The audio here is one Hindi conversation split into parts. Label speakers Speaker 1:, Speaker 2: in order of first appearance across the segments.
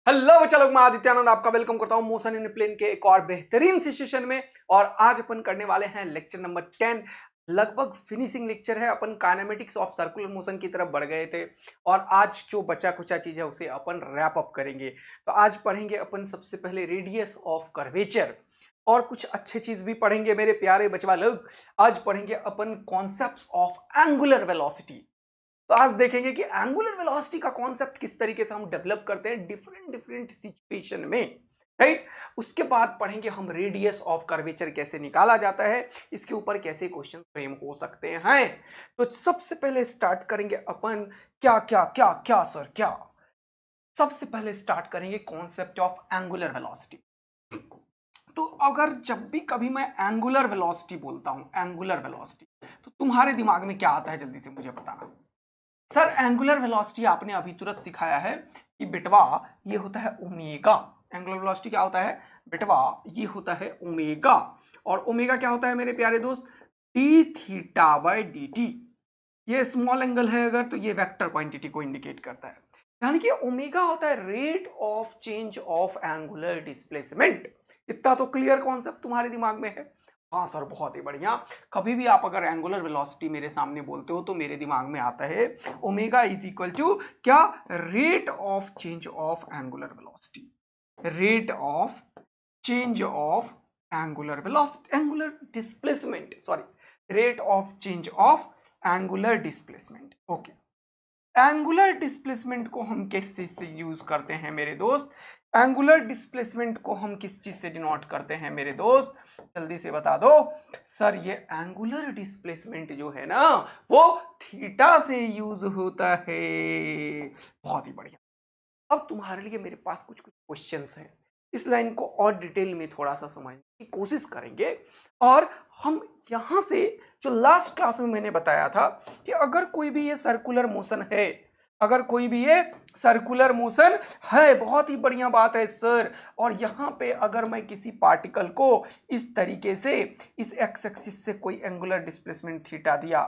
Speaker 1: हेलो बच्चा लोग, मैं आदित्यानंद आपका वेलकम करता हूं मोशन इन प्लेन के एक और बेहतरीन से सेशन में। और आज अपन करने वाले हैं लेक्चर नंबर 10। लगभग फिनिशिंग लेक्चर है। अपन काइनेमेटिक्स ऑफ सर्कुलर मोशन की तरफ बढ़ गए थे और आज जो बचा कुचा चीज है उसे अपन रैप अप करेंगे। तो आज पढ़ेंगे अपन सबसे पहले रेडियस ऑफ कर्वेचर और कुछ अच्छे चीज भी पढ़ेंगे मेरे प्यारे बचवा लोग। आज पढ़ेंगे अपन कॉन्सेप्ट्स ऑफ एंगुलर वेलोसिटी। तो आज देखेंगे कि एंगुलर वेलोसिटी का कॉन्सेप्ट किस तरीके से हम डेवलप करते हैं डिफरेंट डिफरेंट सिचुएशन में, राइट। उसके बाद पढ़ेंगे हम रेडियस ऑफ कर्वेचर कैसे निकाला जाता है, इसके ऊपर कैसे क्वेश्चन फ्रेम हो सकते हैं। तो सबसे पहले स्टार्ट करेंगे अपन क्या क्या क्या क्या सर क्या सबसे पहले स्टार्ट करेंगे कॉन्सेप्ट ऑफ एंगुलर वेलोसिटी। तो अगर जब भी कभी मैं एंगुलर वेलोसिटी बोलता हूं, एंगुलर वेलोसिटी, तो तुम्हारे दिमाग में क्या आता है जल्दी से मुझे बताना। सर एंगुलर वेलोसिटी आपने अभी तुरंत सिखाया है कि बेटवा ये होता है ओमेगा। एंगुलर वेलोसिटी क्या होता है बेटवा, ये होता है ओमेगा। और ओमेगा क्या होता है मेरे प्यारे दोस्त, D theta by d T. ये स्मॉल एंगल है अगर, तो ये वेक्टर क्वांटिटी को इंडिकेट करता है। यानी कि ओमेगा होता है rate of change of angular displacement. इतना तो क्लियर कॉन्सेप्ट तुम्हारे दिमाग में है। हाँ सर बहुत ही बढ़िया। कभी भी आप अगर एंगुलर वेलोसिटी मेरे सामने बोलते हो तो मेरे दिमाग में आता है ओमेगा इज इक्वल टू क्या, rate of change of angular velocity, rate of change of angular velocity, angular displacement, sorry, rate of change of angular displacement. Okay, angular displacement को हम किस चीज से यूज करते हैं मेरे दोस्त, एंगुलर डिस्प्लेसमेंट को हम किस चीज से डिनोट करते हैं मेरे दोस्त, जल्दी से बता दो। सर ये एंगुलर डिस्प्लेसमेंट जो है ना वो थीटा से यूज होता है। बहुत ही बढ़िया। अब तुम्हारे लिए मेरे पास कुछ कुछ क्वेश्चंस हैं। इस लाइन को और डिटेल में थोड़ा सा समझने की कोशिश करेंगे। और हम यहां से जो लास्ट क्लास में मैंने बताया था कि अगर कोई भी ये सर्कुलर मोशन है, अगर कोई भी ये सर्कुलर मोशन है, बहुत ही बढ़िया बात है सर। और यहां पे अगर मैं किसी पार्टिकल को इस तरीके से इस एक्स एक्सिस से कोई एंगुलर डिस्प्लेसमेंट थीटा दिया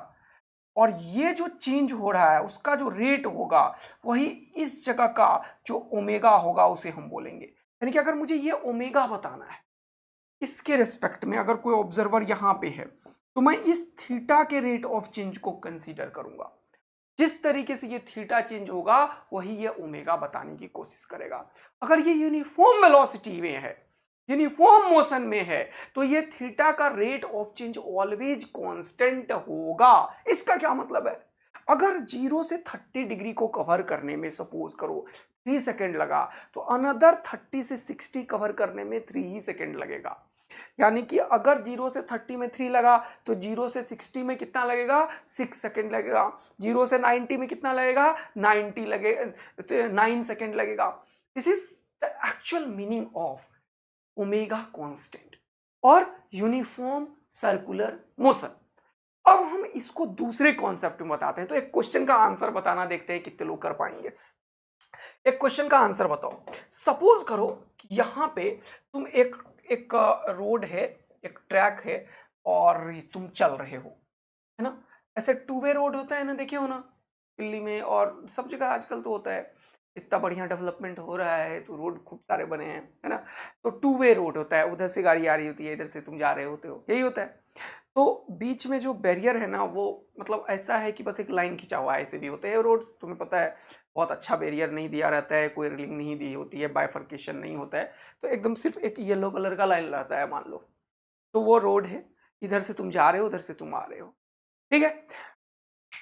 Speaker 1: और ये जो चेंज हो रहा है उसका जो रेट होगा वही इस जगह का जो ओमेगा होगा उसे हम बोलेंगे। यानी कि अगर मुझे ये ओमेगा बताना है इसके रिस्पेक्ट में, अगर कोई ऑब्जर्वर यहां पे है तो मैं इस थीटा के रेट ऑफ चेंज को कंसीडर करूंगा। जिस तरीके से ये थीटा चेंज होगा वही ये ओमेगा बताने की कोशिश करेगा। अगर ये यूनिफॉर्म वेलोसिटी में है, यूनिफॉर्म मोशन में है, तो ये थीटा का rate of change always constant होगा। इसका क्या मतलब है, अगर 0 से 30 डिग्री को कवर करने में सपोज करो 3 सेकेंड लगा, तो अनदर 30 से 60 कवर करने में 3 ही सेकेंड लगेगा। यानी कि अगर 0 से 30 में 3 लगा तो 0 से 60 में कितना लगेगा, 6 सेकेंड लगेगा। 0 से 90 में कितना लगेगा, 90 लगेगा, 9 सेकेंड लगेगा। This is the actual meaning of omega constant और यूनिफॉर्म सर्कुलर मोशन। अब हम इसको दूसरे कॉन्सेप्ट में बताते हैं। तो एक क्वेश्चन का आंसर बताना देखते हैं कितने लोग कर पाएंगे। एक क्वेश्चन का आंसर बताओ। सपोज करो कि यहां पे तुम एक एक रोड है, एक ट्रैक है और तुम चल रहे हो, है ना। ऐसे टू वे रोड होता है ना, देखे हो ना दिल्ली में और सब जगह आजकल तो होता है। इतना बढ़िया डेवलपमेंट हो रहा है तो रोड खूब सारे बने हैं, है ना। तो टू वे रोड होता है, उधर से गाड़ी आ रही होती है, इधर से तुम जा रहे होते हो, यही होता है। तो बीच में जो बैरियर है ना वो मतलब ऐसा है कि बस एक लाइन खिंचा हुआ है। ऐसे भी होते हैं रोड्स, तुम्हें पता है, बहुत अच्छा बैरियर नहीं दिया रहता है, कोई रेलिंग नहीं दी होती है, बाइफर्केशन नहीं होता है, तो एकदम सिर्फ एक येलो कलर का लाइन रहता है मान लो। तो वो रोड है, इधर से तुम जा रहे हो, उधर से तुम आ रहे हो, ठीक है।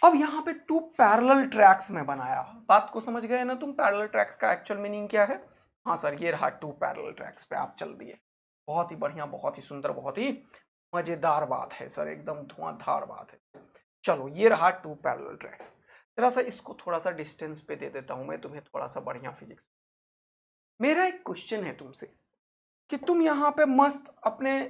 Speaker 1: अब यहाँ पे 2 पैरेलल ट्रैक्स में बनाया। बात को समझ गए ना तुम, पैरेलल ट्रैक्स का एक्चुअल मीनिंग क्या है। हाँ सर ये रहा 2 पैरेलल ट्रैक्स पे आप चल दिए। बहुत ही बढ़िया, बहुत ही सुंदर, बहुत ही मजेदार बात है सर, एकदम धुआंधार बात है। चलो ये रहा 2 पैरेलल ट्रैक्स। जरा सा इसको थोड़ा सा डिस्टेंस पे दे देता हूं मैं तुम्हें, थोड़ा सा बढ़िया फिजिक्स। मेरा एक क्वेश्चन है तुमसे कि तुम यहाँ पे मस्त अपने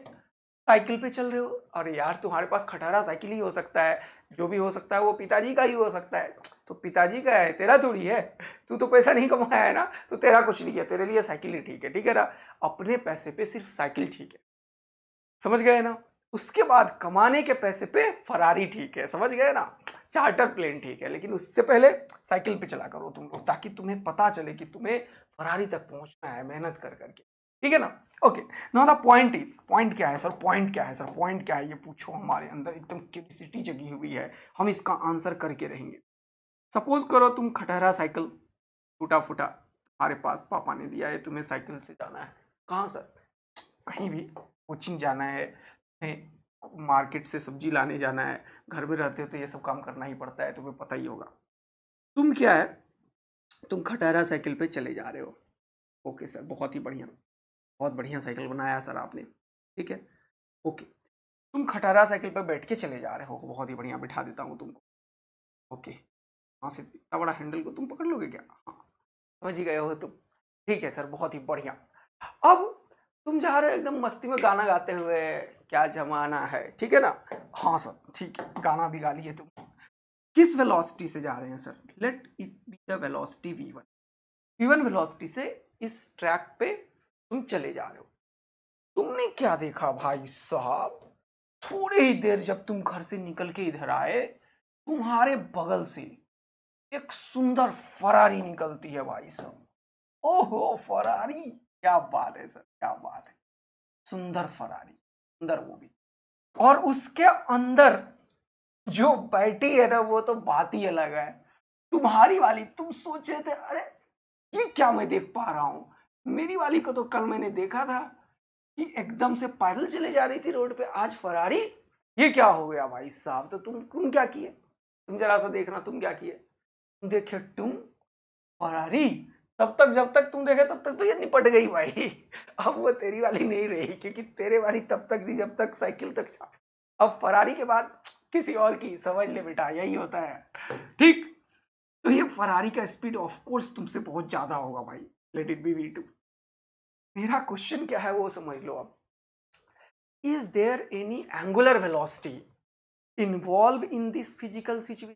Speaker 1: साइकिल पे चल रहे हो। अरे यार तुम्हारे पास खटारा साइकिल ही हो सकता है, जो भी हो सकता है वो पिताजी का ही हो सकता है। तो पिताजी का है, तेरा थोड़ी है। तू तो पैसा नहीं कमाया है ना, तो तेरा कुछ नहीं है, तेरे लिए साइकिल ही ठीक है, ठीक है ना। अपने पैसे पे सिर्फ साइकिल ठीक है, समझ गए ना। उसके बाद कमाने के पैसे पे फरारी ठीक है, समझ गए ना, चार्टर प्लेन ठीक है, लेकिन उससे पहले साइकिल पे चला करो तुम लोग, ताकि तुम्हें पता चले कि तुम्हें फरारी तक पहुंचना है मेहनत कर करके, ठीक है ना। Okay, now the point is, point क्या है सर, पॉइंट क्या है सर, पॉइंट क्या है, ये पूछो, हमारे अंदर एकदम क्यूरियोसिटी जगी हुई है, हम इसका आंसर करके रहेंगे। सपोज करो तुम खटहरा साइकिल टूटा फूटा तुम्हारे पास पापा ने दिया है, तुम्हें साइकिल से जाना है, कहाँ सर, कहीं भी, कोचिंग जाना है, मार्केट से सब्जी लाने जाना है, घर में रहते हो तो ये सब काम करना ही पड़ता है, तुम्हें पता ही होगा। तुम क्या है, तुम खटहरा साइकिल पे चले जा रहे हो। ओके सर, बहुत ही बढ़िया, बहुत बढ़िया साइकिल बनाया सर आपने, ठीक है। ओके, तुम खटहरा साइकिल पे बैठ के चले जा रहे हो, बहुत ही बढ़िया, बिठा देता हूँ तुमको। ओके, वहाँ से इतना बड़ा हैंडल को तुम पकड़ लोगे क्या, हाँ समझ ही गए हो तुम, ठीक है सर, बहुत ही बढ़िया। अब तुम जा रहे हो एकदम मस्ती में गाना गाते हुए, क्या जमाना है, ठीक है ना, हाँ सर ठीक है, गाना भी गा लिए तुम। किस वेलोसिटी से जा रहे हैं sir, let it be the velocity v1, v1 velocity से इस ट्रैक पे तुम चले जा रहे हो। तुमने क्या देखा भाई साहब, थोड़ी ही देर जब तुम घर से निकल के इधर आए, तुम्हारे बगल से एक सुंदर फरारी निकलती है भाई साहब। ओहो फरारी, क्या बात है सर, क्या बात है, सुंदर फरारी, सुंदर वो भी, और उसके अंदर जो बैठी है ना वो तो बात ही अलग है, तुम्हारी वाली। तुम सोच रहे थे अरे ये क्या मैं देख पा रहा हूं, मेरी वाली को तो कल मैंने देखा था कि एकदम से पैदल चले जा रही थी रोड पे, आज फरारी, ये क्या हो गया भाई साहब। तो तुम क्या किए, तुम जरा सा देखना, तुम क्या किए, देखे तुम फरारी, तब तक जब तक तुम देखे तब तक तो ये निपट गई भाई। अब वो तेरी वाली नहीं रही, क्योंकि तेरे वाली तब तक थी जब तक साइकिल तक था, अब फरारी के बाद किसी और की, समझ ले बेटा, यही होता है, ठीक। तो ये फरारी का स्पीड ऑफ कोर्स तुमसे बहुत ज्यादा होगा भाई, लेट इट बी v2। मेरा क्वेश्चन क्या है वो समझ लो अब, is there any angular velocity involve in this physical situation,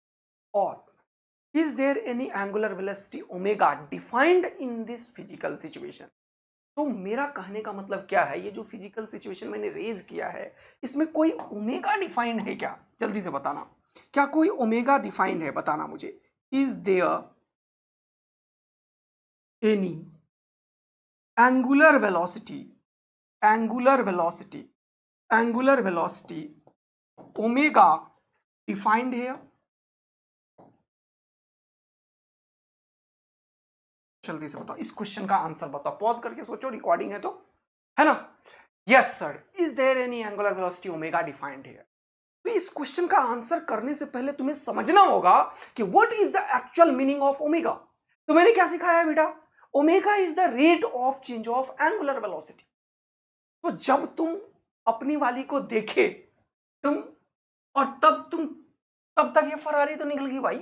Speaker 1: और is there any angular velocity omega defined in this physical situation। तो मेरा कहने का मतलब क्या है, ये जो फिजिकल सिचुएशन मैंने रेज किया है इसमें कोई ओमेगा डिफाइंड है क्या, जल्दी से बताना, क्या कोई ओमेगा डिफाइंड है, बताना मुझे। Is there any angular velocity, angular velocity, angular velocity omega defined है, जल्दी से बताओ, इस क्वेश्चन का आंसर बताओ, पॉज करके सोचो, रिकॉर्डिंग है तो, है ना। Yes sir, is there any angular velocity omega defined here. तो इस क्वेश्चन का आंसर करने से पहले तुम्हें समझना होगा कि what is the actual meaning of omega. तो मैंने क्या सिखाया है बेटा, omega is the rate of change of angular velocity. तो जब तुम अपनी वाली को देखे तुम, और तब तक ये फरारी तो निकल गई भाई,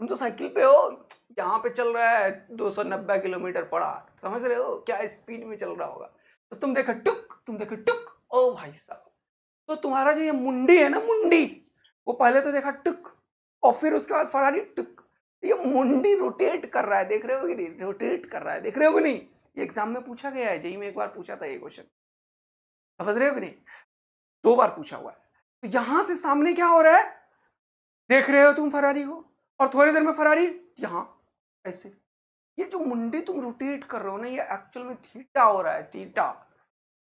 Speaker 1: तुम तो साइकिल पे हो, यहाँ पे चल रहा है 290 किलोमीटर पर आवर, समझ रहे हो क्या स्पीड में चल रहा होगा। तो तुम देखो टुक, तुम देखो टुक, ओ भाई साहब, तो तुम्हारा जो ये मुंडी है ना, मुंडी, वो पहले तो देखा टुक, और फिर उसके बाद फरारी टुक, ये मुंडी रोटेट कर रहा है, देख रहे हो कि नहीं, रोटेट कर रहा है, देख रहे हो कि नहीं। ये एग्जाम में पूछा गया है, जेईई में एक बार पूछा था ये क्वेश्चन, समझ रहे हो कि नहीं, 2 बार पूछा हुआ है। तो यहां से सामने क्या हो रहा है, देख रहे हो तुम फरारी को, और थोड़ी देर में फरारी यहां ऐसे, ये जो मुंडी तुम रोटेट कर रहे हो ना, ये एक्चुअल में थीटा हो रहा है, थीटा,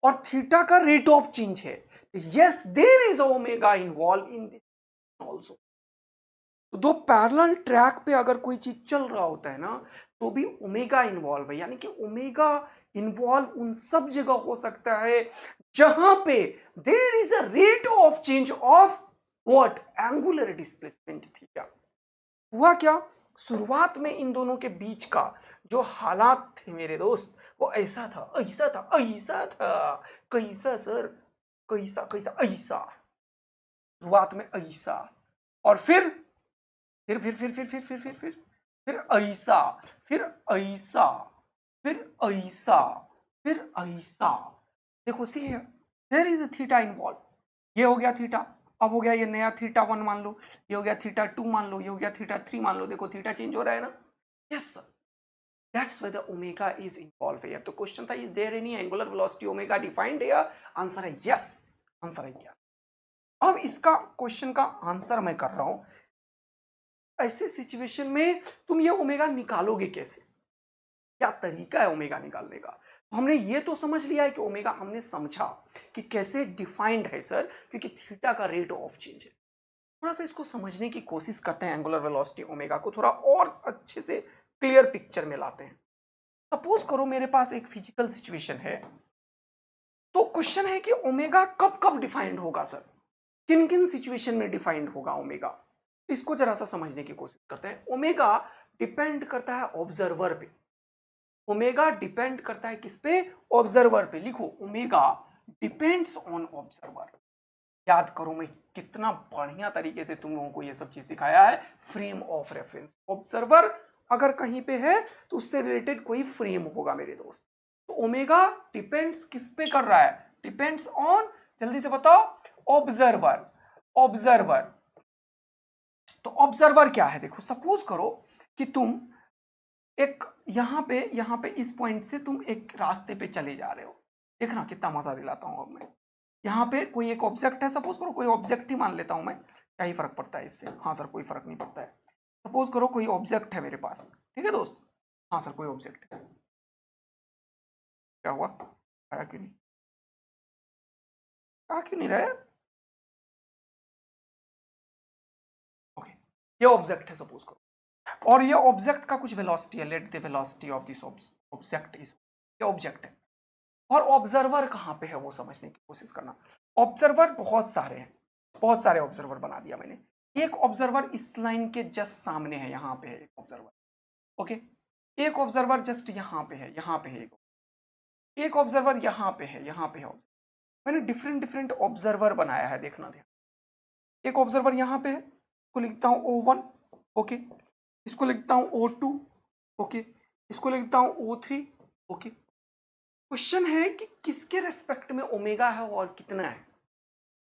Speaker 1: और थीटा का रेट ऑफ चेंज है। Yes there is omega involve in this also. तो दो पैरेलल ट्रैक पे अगर कोई चीज चल रहा होता है ना, तो भी ओमेगा इन्वॉल्व है, यानी कि ओमेगा इन्वॉल्व उन सब जगह हो सकता है जहां पे there is a rate of change of what, angular displacement theta. हुआ क्या, शुरुआत में इन दोनों के बीच का जो हालात थे मेरे दोस्त, वो ऐसा था, ऐसा था, ऐसा था, कैसा सर, कैसा कैसा, ऐसा, शुरुआत में ऐसा, और फिर ऐसा, फिर ऐसा, फिर ऐसा, फिर ऐसा। देखो सी है, there is a theta involve, ये हो गया थीटा, अब हो गया ये नया थीटा 1 मान लो, ये हो गया थीटा 2 मान लो, ये हो गया थीटा 3 मान लो, देखो थीटा चेंज हो रहा है ना। Yes sir, that's why the omega is involve here. तो क्वेश्चन था, is there any angular velocity omega defined here, answer है यस, आंसर है क्या? अब इसका क्वेश्चन का आंसर मैं कर रहा हूं, ऐसे सिचुएशन में तुम ये ओमेगा निकालोगे कैसे, क्या तरीका है ओमेगा निकालने का? तो हमने ये तो समझ लिया है कि ओमेगा हमने समझा कि कैसे डिफाइंड है सर, क्योंकि थीटा का रेट ऑफ चेंज है। थोड़ा सा इसको समझने की कोशिश करते हैं, एंगुलर वेलोसिटी ओमेगा को थोड़ा और अच्छे से क्लियर पिक्चर में लाते हैं। सपोज करो मेरे पास एक फिजिकल सिचुएशन है, तो क्वेश्चन है कि ओमेगा कब कब डिफाइंड होगा सर, किन किन सिचुएशन में डिफाइंड होगा ओमेगा, इसको जरा सा समझने की कोशिश करते हैं। ओमेगा डिपेंड करता है ऑब्जर्वर पे। ओमेगा डिपेंड करता है किस पे? ऑब्जर्वर पे। लिखो, ओमेगा डिपेंड्स ऑन ऑब्जर्वर। याद करो मैं कितना बढ़िया तरीके से तुम लोगों को ये सब चीज सिखाया है। फ्रेम ऑफ रेफरेंस, ऑब्जर्वर अगर कहीं पे है तो उससे रिलेटेड कोई फ्रेम होगा मेरे दोस्त। तो ओमेगा डिपेंड्स किस पे कर रहा है? डिपेंड्स ऑन, जल्दी से बताओ, ऑब्जर्वर। ऑब्जर्वर, तो ऑब्जर्वर क्या है? देखो सपोज करो कि तुम एक यहां पे इस पॉइंट से तुम एक रास्ते पे चले जा रहे हो। देखना कितना मजा दिलाता हूं अब मैं। यहाँ पे कोई एक ऑब्जेक्ट है, सपोज करो कोई ऑब्जेक्ट ही मान लेता हूं मैं, क्या ही फर्क पड़ता है इससे? हाँ सर कोई फर्क नहीं पड़ता है। सपोज करो कोई ऑब्जेक्ट है मेरे पास, ठीक है दोस्त? हाँ सर कोई ऑब्जेक्ट है। क्या हुआ? आया क्यों नहीं? आ क्यों नहीं रहा है? ओके, ये ऑब्जेक्ट है सपोज करो, और ये ऑब्जेक्ट का कुछ वेलोसिटी है। Let the velocity of this object is, ये ऑब्जेक्ट है। और ऑब्जर्वर कहाँ पे है वो समझने की कोशिश करना। ऑब्जर्वर बहुत सारे हैं, बहुत सारे ऑब्जर्वर बना दिया मैंने। एक ऑब्जर्वर इस लाइन के जस्ट सामने है, यहाँ पे है एक ऑब्जर्वर। ओके, एक ऑब्जर्वर जस्ट यहाँ पे है, यहाँ पे है एक ऑब्जर्वर, यहाँ पे है, यहाँ पे है ऑब्जर्वर। मैंने डिफरेंट डिफरेंट ऑब्जर्वर बनाया है, देखना ध्यान। एक ऑब्जर्वर यहाँ पे है, इसको लिखता हूँ O1। ओके, इसको लिखता हूँ O2। ओके, इसको लिखता हूँ O3। ओके, क्वेश्चन है कि किसके रेस्पेक्ट में ओमेगा है और कितना है।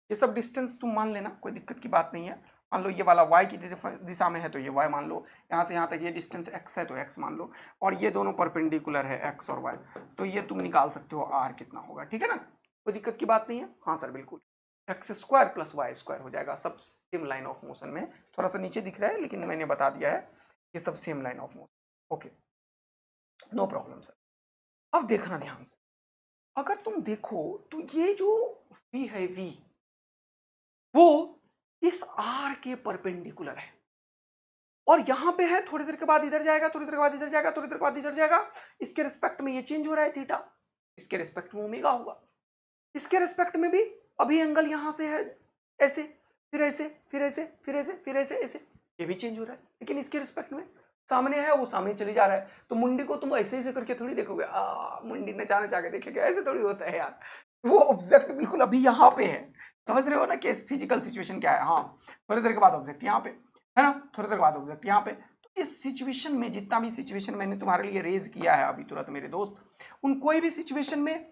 Speaker 1: ये सब डिस्टेंस तुम मान लेना, कोई दिक्कत की बात नहीं है। मान लो ये वाला y की दिशा में है तो ये y मान लो, यहाँ से यहाँ तक ये डिस्टेंस x है तो x मान लो, और ये दोनों परपेंडिकुलर है x और y, तो ये तुम निकाल सकते हो r कितना होगा, ठीक है ना? कोई दिक्कत की बात नहीं है। हाँ सर बिल्कुल, x square plus y square हो जाएगा। सब सेम लाइन ऑफ मोशन में, थोड़ा सा नीचे दिख रहा है लेकिन मैंने बता दिया है ये सब same line of motion. Okay, no problem sir. अब देखना ध्यान से, अगर तुम देखो तो ये जो v है, v वो इस r के परपेंडिकुलर है, और यहां पे है, थोड़ी देर के बाद इधर जाएगा, थोड़ी देर के बाद इधर जाएगा, थोड़ी देर के बाद इधर जाएगा। इसके रिस्पेक्ट में ये चेंज हो रहा है थीटा, इसके रिस्पेक्ट में ओमेगा होगा। इसके रिस्पेक्ट में भी अभी एंगल यहां से है ऐसे, फिर ऐसे, फिर ऐसे, फिर ऐसे, फिर ऐसे, ऐसे, ये भी चेंज हो रहा है। लेकिन इसके रिस्पेक्ट में सामने है, वो सामने चली जा रहा है। तो मुंडी को तुम ऐसे ऐसे करके थोड़ी देखोगे, मुंडी नचाना चाह के देखेगा, ऐसे थोड़ी होता है यार। वो ऑब्जेक्ट बिल्कुल अभी यहाँ पे है, समझ रहे हो ना कि फिजिकल सिचुएशन क्या है? हाँ, थोड़ी देर के बाद ऑब्जेक्ट यहाँ पे है ना, थोड़ी देर के बाद ऑब्जेक्ट यहाँ पे। तो इस सिचुएशन में, जितना भी सिचुएशन मैंने तुम्हारे लिए रेज किया है अभी तुरंत मेरे दोस्त, उन कोई भी सिचुएशन में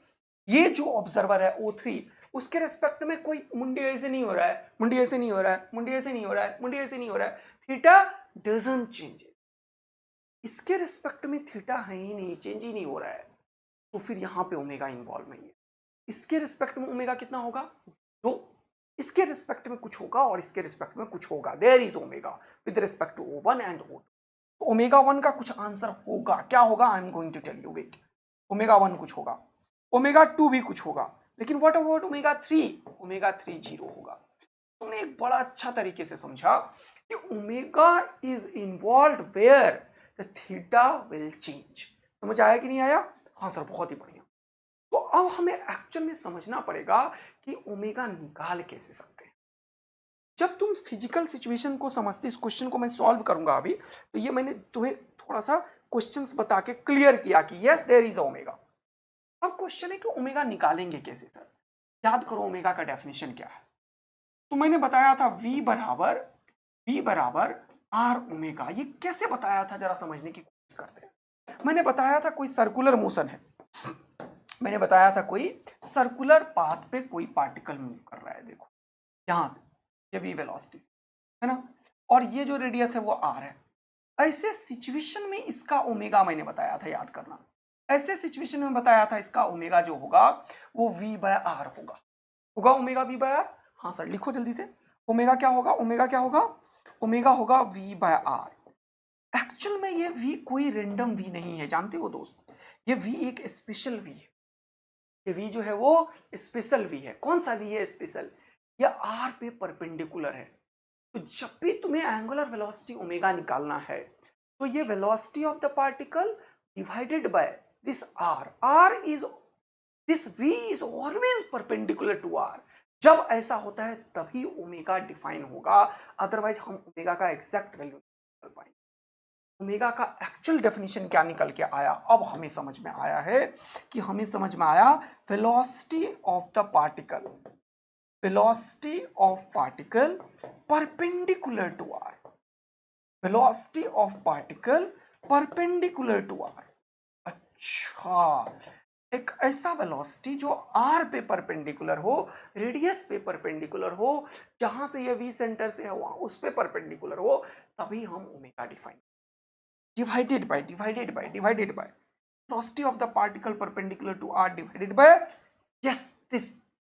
Speaker 1: ये जो ऑब्जर्वर है O3, उसके रेस्पेक्ट में कोई मुंडी ऐसे नहीं हो रहा है, मुंडी ऐसे नहीं हो रहा है, मुंडी ऐसे नहीं हो रहा है, मुंडी ऐसे नहीं हो रहा है, थीटा डजंट चेंज। इसके रेस्पेक्ट में थीटा है ही नहीं, चेंज ही नहीं हो रहा है, तो फिर यहां पे ओमेगा इन्वॉल्व नहीं है। इसके रिस्पेक्ट में ओमेगा कितना होगा? 2। इसके रिस्पेक्ट में कुछ होगा और इसके रिस्पेक्ट में कुछ होगा। There is omega with respect to O1 and O2। Omega 1 का कुछ आंसर होगा, क्या होगा? I am going to tell you, wait. Omega 1 कुछ होगा, ओमेगा 2 भी कुछ होगा, लेकिन व्हाट अबाउट ओमेगा 3? ओमेगा 3 0 होगा। तुमने एक बड़ा अच्छा तरीके से समझा कि omega is involved where the theta will change. समझ आया कि नहीं आया? हाँ सर बहुत ही बढ़िया। तो अब हमें एक्चुअल में समझना पड़ेगा कि ओमेगा निकाल कैसे सकते हैं। जब तुम फिजिकल सिचुएशन को समझते, इस क्वेश्चन को मैं सॉल्व करूंगा अभी, तो ये मैंने तुम्हें थोड़ा सा क्वेश्चंस बता के क्लियर किया कि यस देयर इज ओमेगा। अब क्वेश्चन है कि ओमेगा निकालेंगे कैसे सर? याद करो ओमेगा का डेफिनेशन क्या है। तो मैंने बताया था v बराबर r ओमेगा। ये कैसे बताया था जरा समझने की कोशिश करते हैं। मैंने बताया था कोई सर्कुलर मोशन है, मैंने बताया था कोई सर्कुलर पाथ पे कोई पार्टिकल मूव कर रहा है। देखो यहां से, ये v वेलोसिटी है ना, और ये जो रेडियस है वो r है। ऐसे सिचुएशन में इसका ओमेगा मैंने बताया था, याद करना। ऐसे सिचुएशन में बताया था इसका ओमेगा जो होगा वो v/r होगा। होगा ओमेगा वी बाय आर। हाँ सर लिखो जल्दी से, ओमेगा क्या होगा, ओमेगा क्या होगा, ओमेगा होगा वी बाय आर। एक्चुअल में ये वी कोई रेंडम वी नहीं है, जानते हो दोस्त, ये वी एक स्पेशल वी है। ये वी जो है वो स्पेशल वी है। कौन सा वी है स्पेशल, ये आर पे परपेंडिकुलर है। तो जब भी तुम्हें एंगुलर वेलोसिटी ओमेगा निकालना है तो ये velocity of the particle divided by this r, r is, this v is always perpendicular to r। जब ऐसा होता है तभी ओमेगा डिफाइन होगा, अदरवाइज हम ओमेगा का एग्जैक्ट वैल्यू निकाल पाएंगे। ओमेगा का एक्चुअल डेफिनेशन क्या निकल के आया, अब हमें समझ में आया है कि हमें समझ में आया velocity of the particle, velocity of particle perpendicular to r, velocity of particle perpendicular to r। अच्छा, एक ऐसा वेलोसिटी जो आर पे परपेंडिकुलर हो, रेडियस पे परपेंडिकुलर हो, जहां से ये वी सेंटर से है वहां उस पे परपेंडिकुलर हो, तभी हम omega define. Divided by velocity of the particle perpendicular to r divided by, yes, this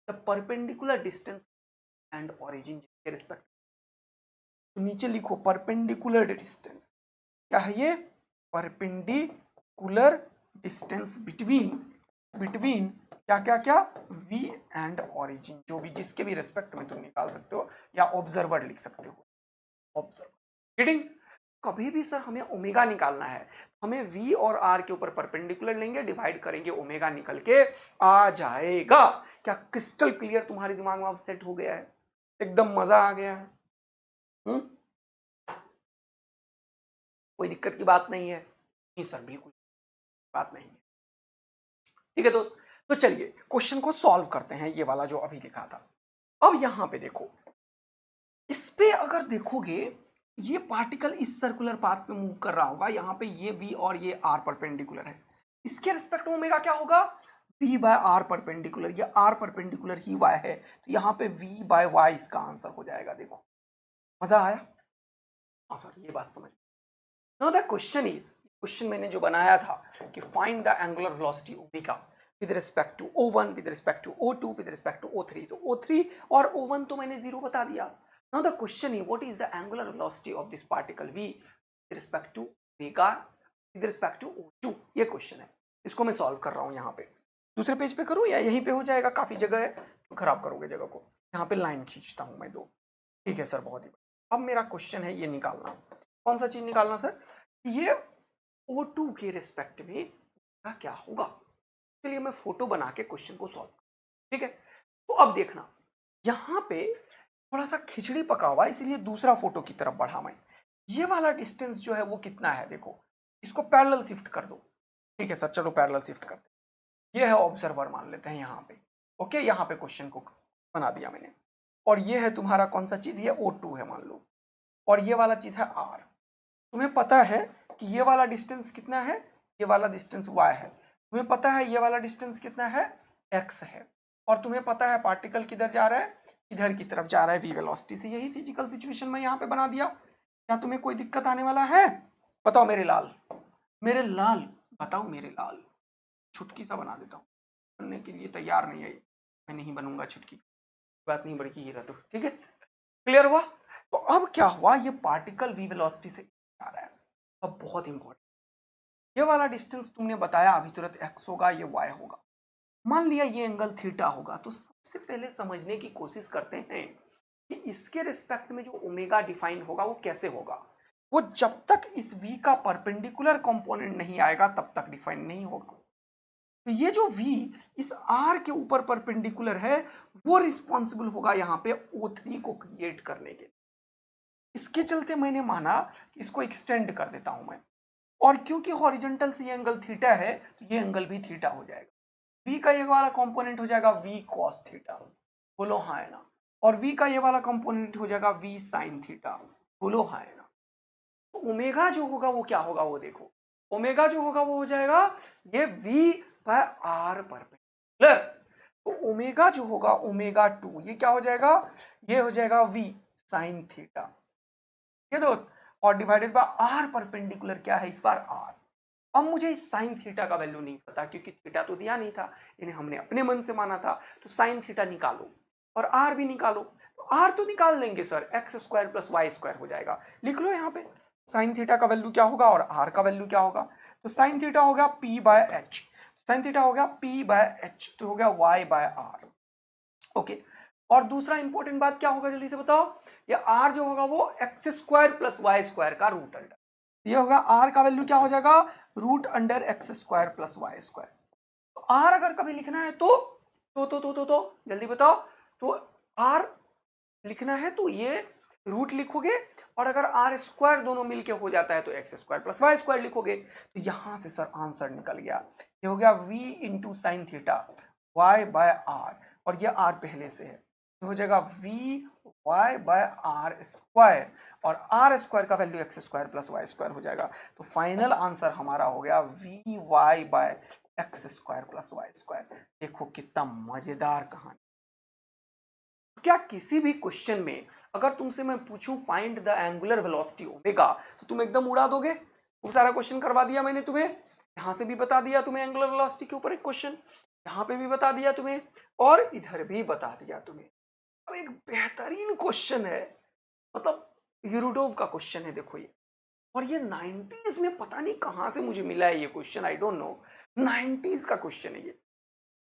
Speaker 1: the perpendicular distance and origin के रिस्पेक्ट। तो नीचे लिखो परपेंडिकुलर डिस्टेंस, क्या है ये, परपेंडिकुलर डिस्टेंस बिटवीन क्या क्या क्या, v एंड ऑरिजिन, जो भी जिसके भी रेस्पेक्ट में तुम निकाल सकते हो, या ऑब्जर्वर लिख सकते हो, ऑब्जर्वर। रीडिंग, कभी भी सर हमें ओमेगा निकालना है, हमें v और r के ऊपर परपेंडिकुलर लेंगे, डिवाइड करेंगे, ओमेगा निकल के आ जाएगा। क्या क्रिस्टल क्लियर तुम्हारे दिमाग में अब सेट हो गया है, एकदम मजा आ गया है? कोई दिक्कत की बात नहीं है? नहीं सर बिल्कुल बात नहीं है। ठीक है दोस्त, तो चलिए क्वेश्चन को सॉल्व करते हैं, ये वाला जो अभी लिखा था। अब यहां पे देखो, इस पे अगर देखोगे ये पार्टिकल इस सर्कुलर पाथ में मूव कर रहा होगा, यहां पे ये v और ये r परपेंडिकुलर है, इसके रिस्पेक्ट में ओमेगा क्या होगा, v बाय r परपेंडिकुलर, ये r परपेंडिकुलर ही y है, तो यहां पे v बाय y इसका आंसर हो जाएगा। देखो मजा आया? हाँ सर ये बात समझ। Now the question is, question मैंने जो बनाया था कि find the angular velocity omega with respect to O1, with respect to O2, with respect to O3। तो O3 और O1 तो मैंने 0 बता दिया। Now the question is what is the angular velocity of this particle v with respect to omega with respect to O2। ये क्वेश्चन है, इसको मैं सॉल्व कर रहा हूं। यहाँ पे दूसरे पेज पे करूं या यहीं पे हो जाएगा, काफी जगह है तो खराब करोगे जगह को। यहाँ पे लाइन खींचता हूं मैं 2। ठीक है सर, बहुत ही। अब मेरा क्वेश्चन है ये निकालना, कौन सा चीज निकालना सर, ये O2 के रिस्पेक्ट में क्या होगा। चलिए मैं फोटो बना के क्वेश्चन को सॉल्व, ठीक है। तो अब देखना, यहां पे थोड़ा सा खिचड़ी पका हुआ, इसलिए दूसरा फोटो की तरफ बढ़ा मैं। ये वाला डिस्टेंस जो है वो कितना है, देखो इसको पैरेलल शिफ्ट कर दो। ठीक है सर, चलो पैरेलल शिफ्ट करते। ये है ऑब्जर्वर मान लेते हैं यहाँ पे, ओके, यहाँ पे क्वेश्चन को बना दिया मैंने। और ये है तुम्हारा कौन सा चीज, ये O2 है मान लो, और ये वाला चीज है R। तुम्हें पता है कि ये वाला डिस्टेंस कितना है, ये वाला डिस्टेंस y है। तुम्हें पता है ये वाला डिस्टेंस कितना है, x है। और तुम्हें पता है पार्टिकल किधर जा रहा है, इधर की तरफ जा रहा है v वेलोसिटी से। यही फिजिकल सिचुएशन में यहाँ पे बना दिया। क्या तुम्हें कोई दिक्कत आने वाला है, बताओ मेरे लाल, मेरे लाल बताओ मेरे लाल। छुटकी सा बना देता हूँ, बनने के लिए तैयार नहीं है, मैं नहीं बनूंगा छुटकी, बात नहीं बड़की ही रहा। तो ठीक है, क्लियर हुआ। तो अब क्या हुआ, ये पार्टिकल v वेलोसिटी से आ रहा है। अब बहुत इंपॉर्टेंट, ये वाला डिस्टेंस तुमने बताया अभी तुरंत x होगा, ये y होगा। मान लिया ये एंगल थीटा होगा, तो सबसे पहले समझने की कोशिश करते हैं कि इसके रिस्पेक्ट में जो ओमेगा डिफाइन होगा वो कैसे होगा। वो जब तक इस v का परपेंडिकुलर कंपोनेंट नहीं आएगा तब तक डिफाइन नहीं होगा। तो ये जो v इस r के ऊपर परपेंडिकुलर है, वो रिस्पॉन्सिबल होगा यहाँ पे O3 को क्रिएट करने के। इसके चलते मैंने माना कि इसको एक्सटेंड कर देता हूं मैं, और क्योंकि हॉरिजॉन्टल से ये एंगल थीटा है तो ये एंगल भी थीटा हो जाएगा। v का ये वाला कंपोनेंट हो जाएगा v cos थीटा, बोलो हाँ है ना। और v का ये वाला कंपोनेंट हो जाएगा v sin थीटा, बोलो हाँ है ना। तो ओमेगा जो होगा वो क्या होगा, वो देखो, ओमेगा जो होगा वो हो जाएगा ये v बाय r परपेंडिकुलर। तो ओमेगा जो होगा ओमेगा 2, ये क्या हो जाएगा, ये हो जाएगा v sin थीटा, ये दोस्त, और डिवाइडेड बाय r परपेंडिकुलर क्या है इस बार r। अब मुझे इस साइन थीटा का वैल्यू नहीं पता क्योंकि थीटा तो दिया नहीं था, इन्हें हमने अपने मन से माना था। तो साइन थीटा निकालो, और आर भी निकालो, तो आर तो निकाल लेंगे sir, x square plus y square हो जाएगा। लिख लो यहाँ पे साइन थीटा का वैल्यू क्या होगा और आर का वैल्यू क्या होगा। तो साइन थीटा हो गया P by H, sine theta हो गया पी बाय एच, तो हो गया वाई बाय आर। ओके, और दूसरा इंपॉर्टेंट बात क्या होगा जल्दी से बताओ, ये आर जो होगा वो x square plus y square का रूट अंडर, ये होगा आर का वैल्यू क्या हो जाएगा, root under x square plus y square. तो आर अगर कभी लिखना है तो जल्दी बताओ, तो आर लिखना है तो ये रूट लिखोगे, और अगर आर स्क्वायर दोनों मिलके हो जाता है तो x square plus y square लिखोगे। तो यहां से सर आंसर निकल गया, ये हो गया v into sine theta y by r, और ये आर पहले से है, तो हो जाएगा v y by r square, और आर स्क्वायर का value x square plus y square हो जाएगा। तो फाइनल आंसर हमारा हो गया v y by x square plus y square. देखो कितना मजेदार कहानी। क्या किसी भी क्वेश्चन में अगर तुमसे मैं पूछूं find the angular velocity omega, तो तुम एकदम उड़ा दोगे? खूब सारा क्वेश्चन करवा दिया मैंने तुम्हें, यहां से भी बता दिया तुम्हें एंगुलर वेलोसिटी के ऊपर एक क्वेश्चन, यहां पे भी बता दिया तुम्हें, और इधर भी बता दिया तुम्हें। अब एक बेहतरीन क्वेश्चन है, मतलब यूरोडोव का क्वेश्चन है, देखो ये, और ये 90s में पता नहीं कहां से मुझे मिला है ये question, I don't know, 90s का क्वेश्चन है ये,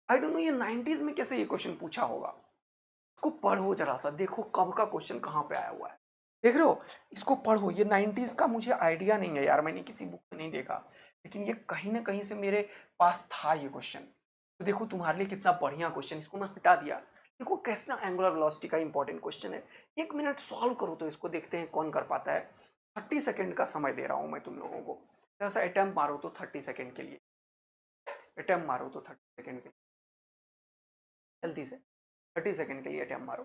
Speaker 1: आई डोंट नो ये 90s में कैसे ये क्वेश्चन पूछा होगा। इसको पढ़ो जरा सा, देखो कब का क्वेश्चन कहाँ पे आया हुआ है, देख रहे हो, इसको पढ़ो। ये 90s का मुझे आइडिया नहीं है यार, मैंने किसी बुक में नहीं देखा, लेकिन ये कहीं ना कहीं से मेरे पास था ये क्वेश्चन। तो देखो तुम्हारे लिए कितना बढ़िया क्वेश्चन, इसको मैं हटा दिया। देखो कैसा एंगुलर वेलोसिटी का इंपॉर्टेंट क्वेश्चन है, 1 मिनट सॉल्व करो तो इसको, देखते हैं कौन कर पाता है। 30 सेकेंड का समय दे रहा हूँ मैं तुम लोगों को, जरा सा अटेम्प्ट मारो तो 30 सेकेंड के लिए, अटेम्प्ट मारो तो 30 सेकेंड के लिए, जल्दी से 30 सेकेंड के लिए अटेम्प्ट मारो।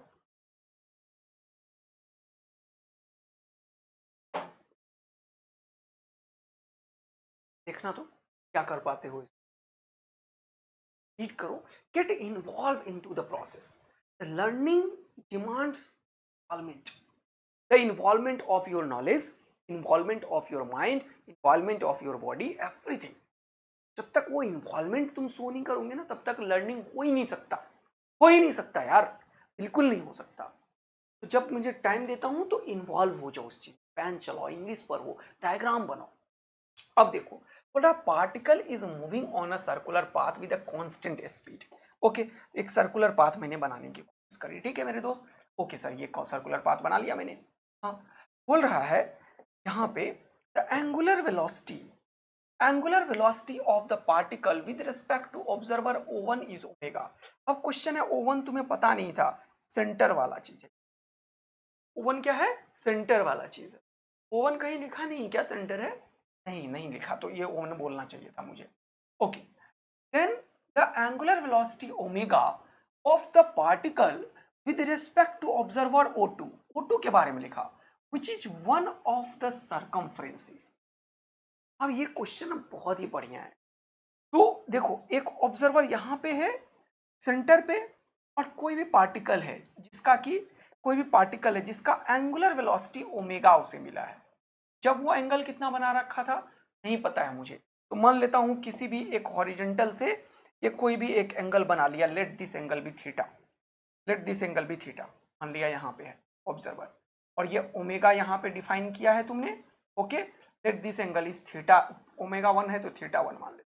Speaker 1: देखना तो क्या कर पाते हो, रीड करो, get involve into the process, the learning demands involvement, the involvement of your knowledge, involvement of your mind, involvement of your body, everything. जब तक वो इन्वॉल्वमेंट तुम शो नहीं करोगे ना, तब तक लर्निंग हो ही नहीं सकता, हो ही नहीं सकता यार, बिल्कुल नहीं हो सकता। तो जब मुझे टाइम देता हूं तो इन्वॉल्व हो जाओ उस चीज, पेन चलाओ, इंग्लिश पढ़ो, डायग्राम बनाओ। अब देखो, बोल रहा particle is moving on a circular path with a constant speed. Okay, एक सर्कुलर पाथ मैंने बनाने की कोशिश करी, ठीक है मेरे दोस्त। ओके सर, ये सर्कुलर पाथ बना लिया मैंने। हाँ, बोल रहा है यहाँ पे the angular velocity of the particle with respect to observer O1 is omega. अब क्वेश्चन है O1 तुम्हें पता नहीं था, सेंटर वाला चीज है। O1 क्या है? सेंटर वाला चीज है। O1 कहीं लिखा नहीं क्या सेंटर है? नहीं, नहीं लिखा, तो ये O1 बोलना चाहिए था मुझे। Okay, then the angular velocity omega of the particle with respect to observer O2, O2 के बारे में लिखा, which is one of the circumferences। अब ये क्वेश्चन बहुत ही बढ़िया है। तो देखो, एक ऑब्जर्वर यहां पे है सेंटर पे, और कोई भी पार्टिकल है जिसका कि कोई भी पार्टिकल है जिसका एंगुलर वेलोसिटी ओमेगा उसे मिला है। जब वो एंगल कितना बना रखा था नहीं पता है मुझे, तो मान लेता हूं किसी भी एक हॉरिजॉन्टल से ये कोई भी एक एंगल बना लिया, लेट दिस एंगल भी थीटा, लेट दिस एंगल भी थीटा मान लिया, यहाँ पे है ऑब्जर्वर, और ये ओमेगा यहाँ पे डिफाइन किया है तुमने। Okay, let this angle is theta, omega 1 है तो थीटा 1 मान ले।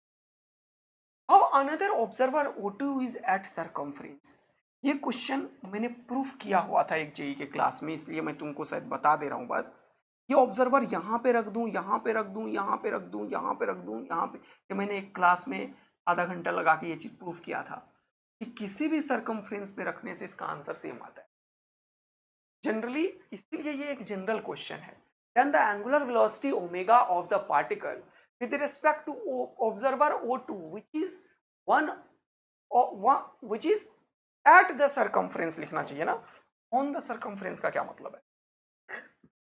Speaker 1: अब another observer O2 is at circumference. ये क्वेश्चन मैंने प्रूफ किया हुआ था एक जेई के क्लास में, इसलिए मैं तुमको शायद बता दे रहा हूँ बस। ये ऑब्जर्वर यहाँ पे रख दूं, यहाँ पे रख दूं, यहाँ पे रख दूं, यहाँ पे रख दूं, यहाँ पे, ये मैंने एक क्लास में आधा घंटा लगा के ये चीज प्रूफ किया था कि किसी भी सरकमफ्रेंस पे रखने से इसका आंसर सेम आता है जनरली, इसलिए ये एक जनरल क्वेश्चन है। Then the angular velocity omega of the particle with respect to observer O2 which is at the circumference लिखना चाहिए ना, on the circumference का क्या मतलब है,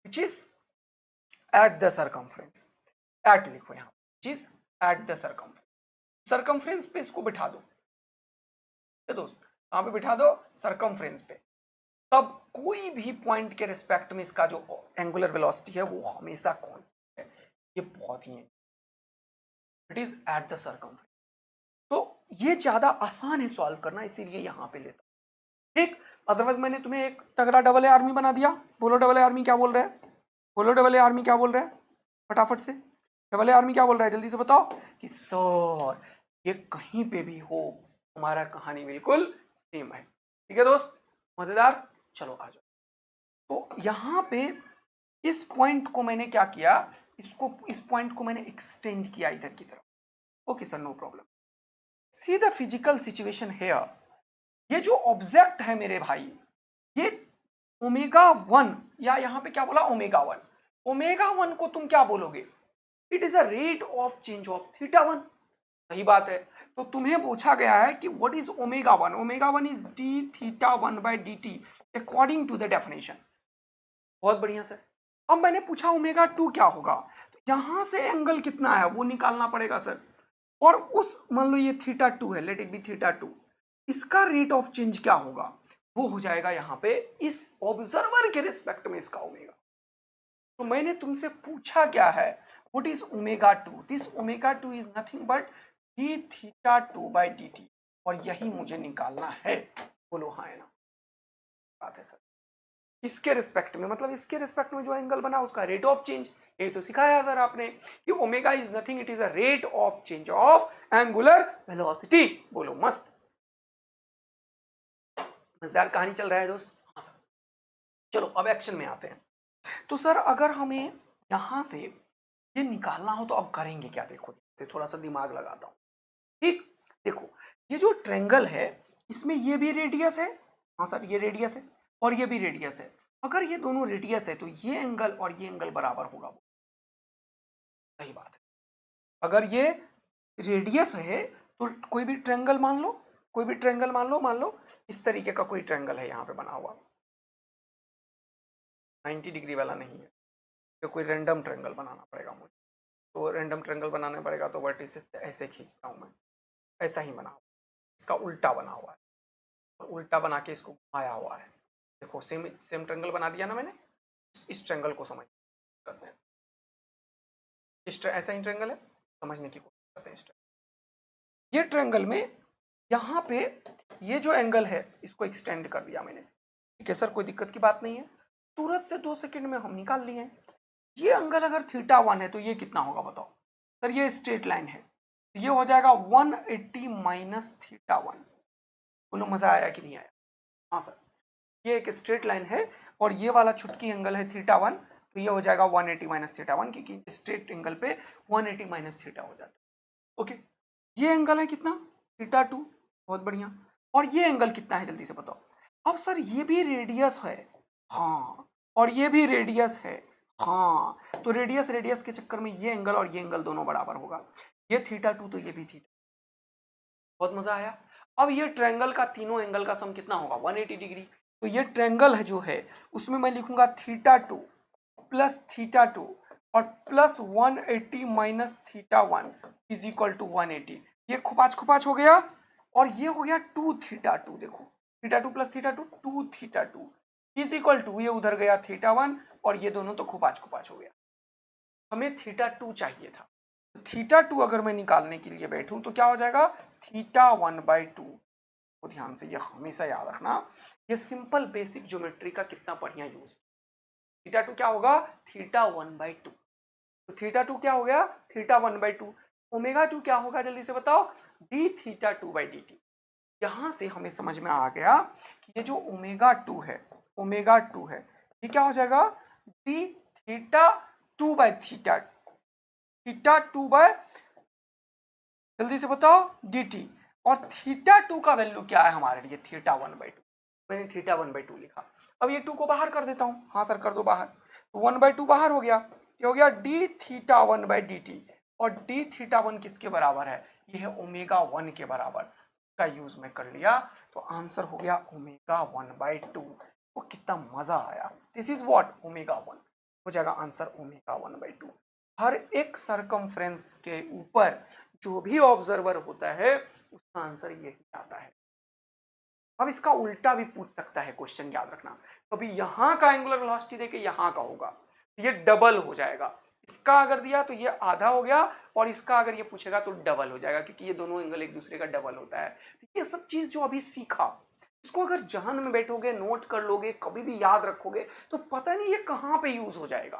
Speaker 1: which is at the circumference, at लिखो यहाँ, which is at the circumference पे इसको बिठा दो, ये दोस्त कहाँ पे बिठा दो, circumference पे, तब कोई भी पॉइंट के रिस्पेक्ट में इसका जो एंगुलर वेलोसिटी है वो हमेशा कांस्टेंट है। ये बहुत ही है, it is at the circumference. तो ये ज्यादा आसान है सॉल्व करना, इसीलिए यहां पे लेता हूं। ठीक, अदरवाइज मैंने तुम्हें एक तगड़ा डबल ए आर्मी बना दिया। बोलो डबल ए आर्मी क्या बोल रहा है, बोलो डबल ए आर्मी क्या बोल रहा है, फटाफट से डबल ए आर्मी क्या बोल रहा है, जल्दी से बताओ कि सर ये कहीं पे भी हो हमारा कहानी बिल्कुल सेम है। ठीक है दोस्त, मजेदार। चलो आ जाओ। तो यहाँ पे इस पॉइंट को मैंने क्या किया, इस पॉइंट को मैंने एक्सटेंड किया इधर की तरफ। Okay sir, no problem. See the physical situation here. ये जो ऑब्जेक्ट है मेरे भाई, ये ओमेगा 1, या यहाँ पे क्या बोला ओमेगा 1, ओमेगा 1 को तुम क्या बोलोगे, it is a rate of change of theta 1। सही बात है। तो तुम्हें पूछा गया है कि what is omega 1, omega 1 is d theta 1 by d t according to the definition. बहुत बढ़िया सर। अब मैंने पूछा ओमेगा 2 क्या होगा, तो यहां से एंगल कितना है वो निकालना पड़ेगा सर। और उस मान लो ये थीटा 2 है, लेट इट बी थीटा 2, इसका रेट ऑफ चेंज क्या होगा, वो हो जाएगा यहाँ पे इस ऑब्जर्वर के रिस्पेक्ट में इसका ओमेगा। तो मैंने तुमसे पूछा क्या है, what is omega 2, this omega 2 is nothing but d theta 2 by d t, और यही मुझे निकालना है। बोलो हाँ है ना, बात है सर। इसके रिस्पेक्ट में मतलब इसके रिस्पेक्ट में जो एंगल बना उसका रेट ऑफ चेंज, ये तो सिखाया सर आपने कि omega is nothing, it is a rate of change of angular velocity. बोलो मस्त, मजेदार कहानी चल रहा है दोस्त। हाँ सर। चलो अब एक्शन में आते हैं। तो सर अगर हमें यहां से ये निकालना हो तो अब करेंगे क्या, देखो थोड़ा सा दिमाग लगाता हूं। ठीक, देखो ये जो ट्रायंगल है इसमें ये भी रेडियस है, हाँ सर ये रेडियस है और ये भी रेडियस है। अगर ये दोनों रेडियस है तो ये एंगल और ये एंगल बराबर होगा। सही बात है। अगर ये रेडियस है तो कोई भी ट्रायंगल मान लो, कोई भी ट्रायंगल मान लो इस तरीके का कोई ट्रायंगल है यहाँ पे बना हुआ, 90 डिग्री वाला नहीं है, तो कोई रैंडम ट्रायंगल बनाना पड़ेगा मुझे। तो रैंडम ट्रायंगल बनाना पड़ेगा तो वर्टिसेस ऐसे खींचता हूँ मैं, ऐसा ही बना हुआ, इसका उल्टा बना हुआ है, और उल्टा बना के इसको घुमाया हुआ है। देखो सेम सेम ट्रायंगल बना दिया ना मैंने। इस ट्रायंगल को समझ करते हैं, ऐसा ही ट्रायंगल है, समझने की कोशिश करते हैं इस ये ट्रायंगल में यहाँ पे ये जो एंगल है इसको एक्सटेंड कर दिया मैंने। ठीक है सर, कोई दिक्कत की बात नहीं है, तुरंत से 2 सेकंड में हम निकाल लिए। ये एंगल अगर थीटा 1 है तो ये कितना होगा बताओ सर, ये स्ट्रेट लाइन है, ये हो जाएगा 180 माइनस थीटा 1। बोलो मजा आया कि नहीं आया। हाँ सर, ये एक स्ट्रेट लाइन है और ये वाला छुटकी एंगल है थीटा 1, तो ये हो जाएगा 180 माइनस थीटा 1, क्योंकि स्ट्रेट एंगल पे 180 माइनस थीटा हो जाता है। ओके, ये एंगल है कितना, थीटा 2, बहुत बढ़िया। और ये एंगल कितना है जल्दी से बताओ। अब सर ये भी रेडियस है, हाँ, और ये भी रेडियस है, हाँ, तो रेडियस रेडियस के चक्कर में ये एंगल और ये एंगल दोनों बराबर होगा। ये थीटा 2 तो ये भी थीटा। बहुत मजा आया। अब ये ट्रायंगल का तीनों एंगल का सम कितना होगा, 180 डिग्री। तो ये ट्रायंगल है जो है उसमें मैं लिखूंगा थीटा 2 प्लस थीटा 2 और plus 180 minus theta 1 is equal to 180। ये खुपाच खुपाच हो गया और ये हो गया 2 थीटा 2। देखो theta 2 plus theta 2, 2 theta 2 is equal to, ये उधर गया थीटा 1 और ये दोनों तो खुपाच खुपाच हो गया। हमें थीटा 2 चाहिए था, तो थीटा 2 अगर मैं निकालने के लिए बैठूं तो क्या हो जाएगा, थीटा 1/2। तो ध्यान से ये हमेशा याद रखना, ये सिंपल बेसिक ज्योमेट्री का कितना बढ़िया यूज। थीटा 2 क्या होगा, थीटा 1/2। तो थीटा 2 क्या हो गया, थीटा 1/2। ओमेगा 2 क्या होगा जल्दी से बताओ, डी थीटा 2/dt। यहां से हमें समझ में आ गया कि ये जो ओमेगा 2 है, ओमेगा 2 है, ये क्या हो जाएगा, डी थीटा 2/थीटा, थीटा 2 बाय, जल्दी से बताओ, dt। और थीटा 2 का वैल्यू क्या है हमारे लिए, थीटा 1/2। मैंने थीटा 1/2 लिखा। अब ये 2 को बाहर कर देता हूं, हाँ सर कर दो बाहर, तो 1/2 बाहर हो गया, ये हो गया डी थीटा 1/dt। और डी थीटा 1 किसके बराबर है, ये है ओमेगा 1 के बराबर, का यूज में कर लिया, तो आंसर हो गया ओमेगा 1/2। वो कितना मजा आया, दिस इज व्हाट ओमेगा 1, हो जाएगा आंसर ओमेगा 1/2। हर एक सरकमफ्रेंस के ऊपर जो भी ऑब्जर्वर होता है उसका आंसर यही आता है। अब इसका उल्टा भी पूछ सकता है क्वेश्चन, याद रखना, कभी यहां का एंगुलर वेलोसिटी देके यहां का होगा, ये डबल हो जाएगा। इसका अगर दिया तो ये आधा हो गया, और इसका अगर ये पूछेगा तो डबल हो जाएगा, क्योंकि ये दोनों एंगल एक दूसरे का डबल होता है। तो ये सब चीज जो अभी सीखा, इसको अगर जहन में बैठोगे, नोट कर लोगे, कभी भी याद रखोगे, तो पता नहीं ये कहाँ पे यूज हो जाएगा।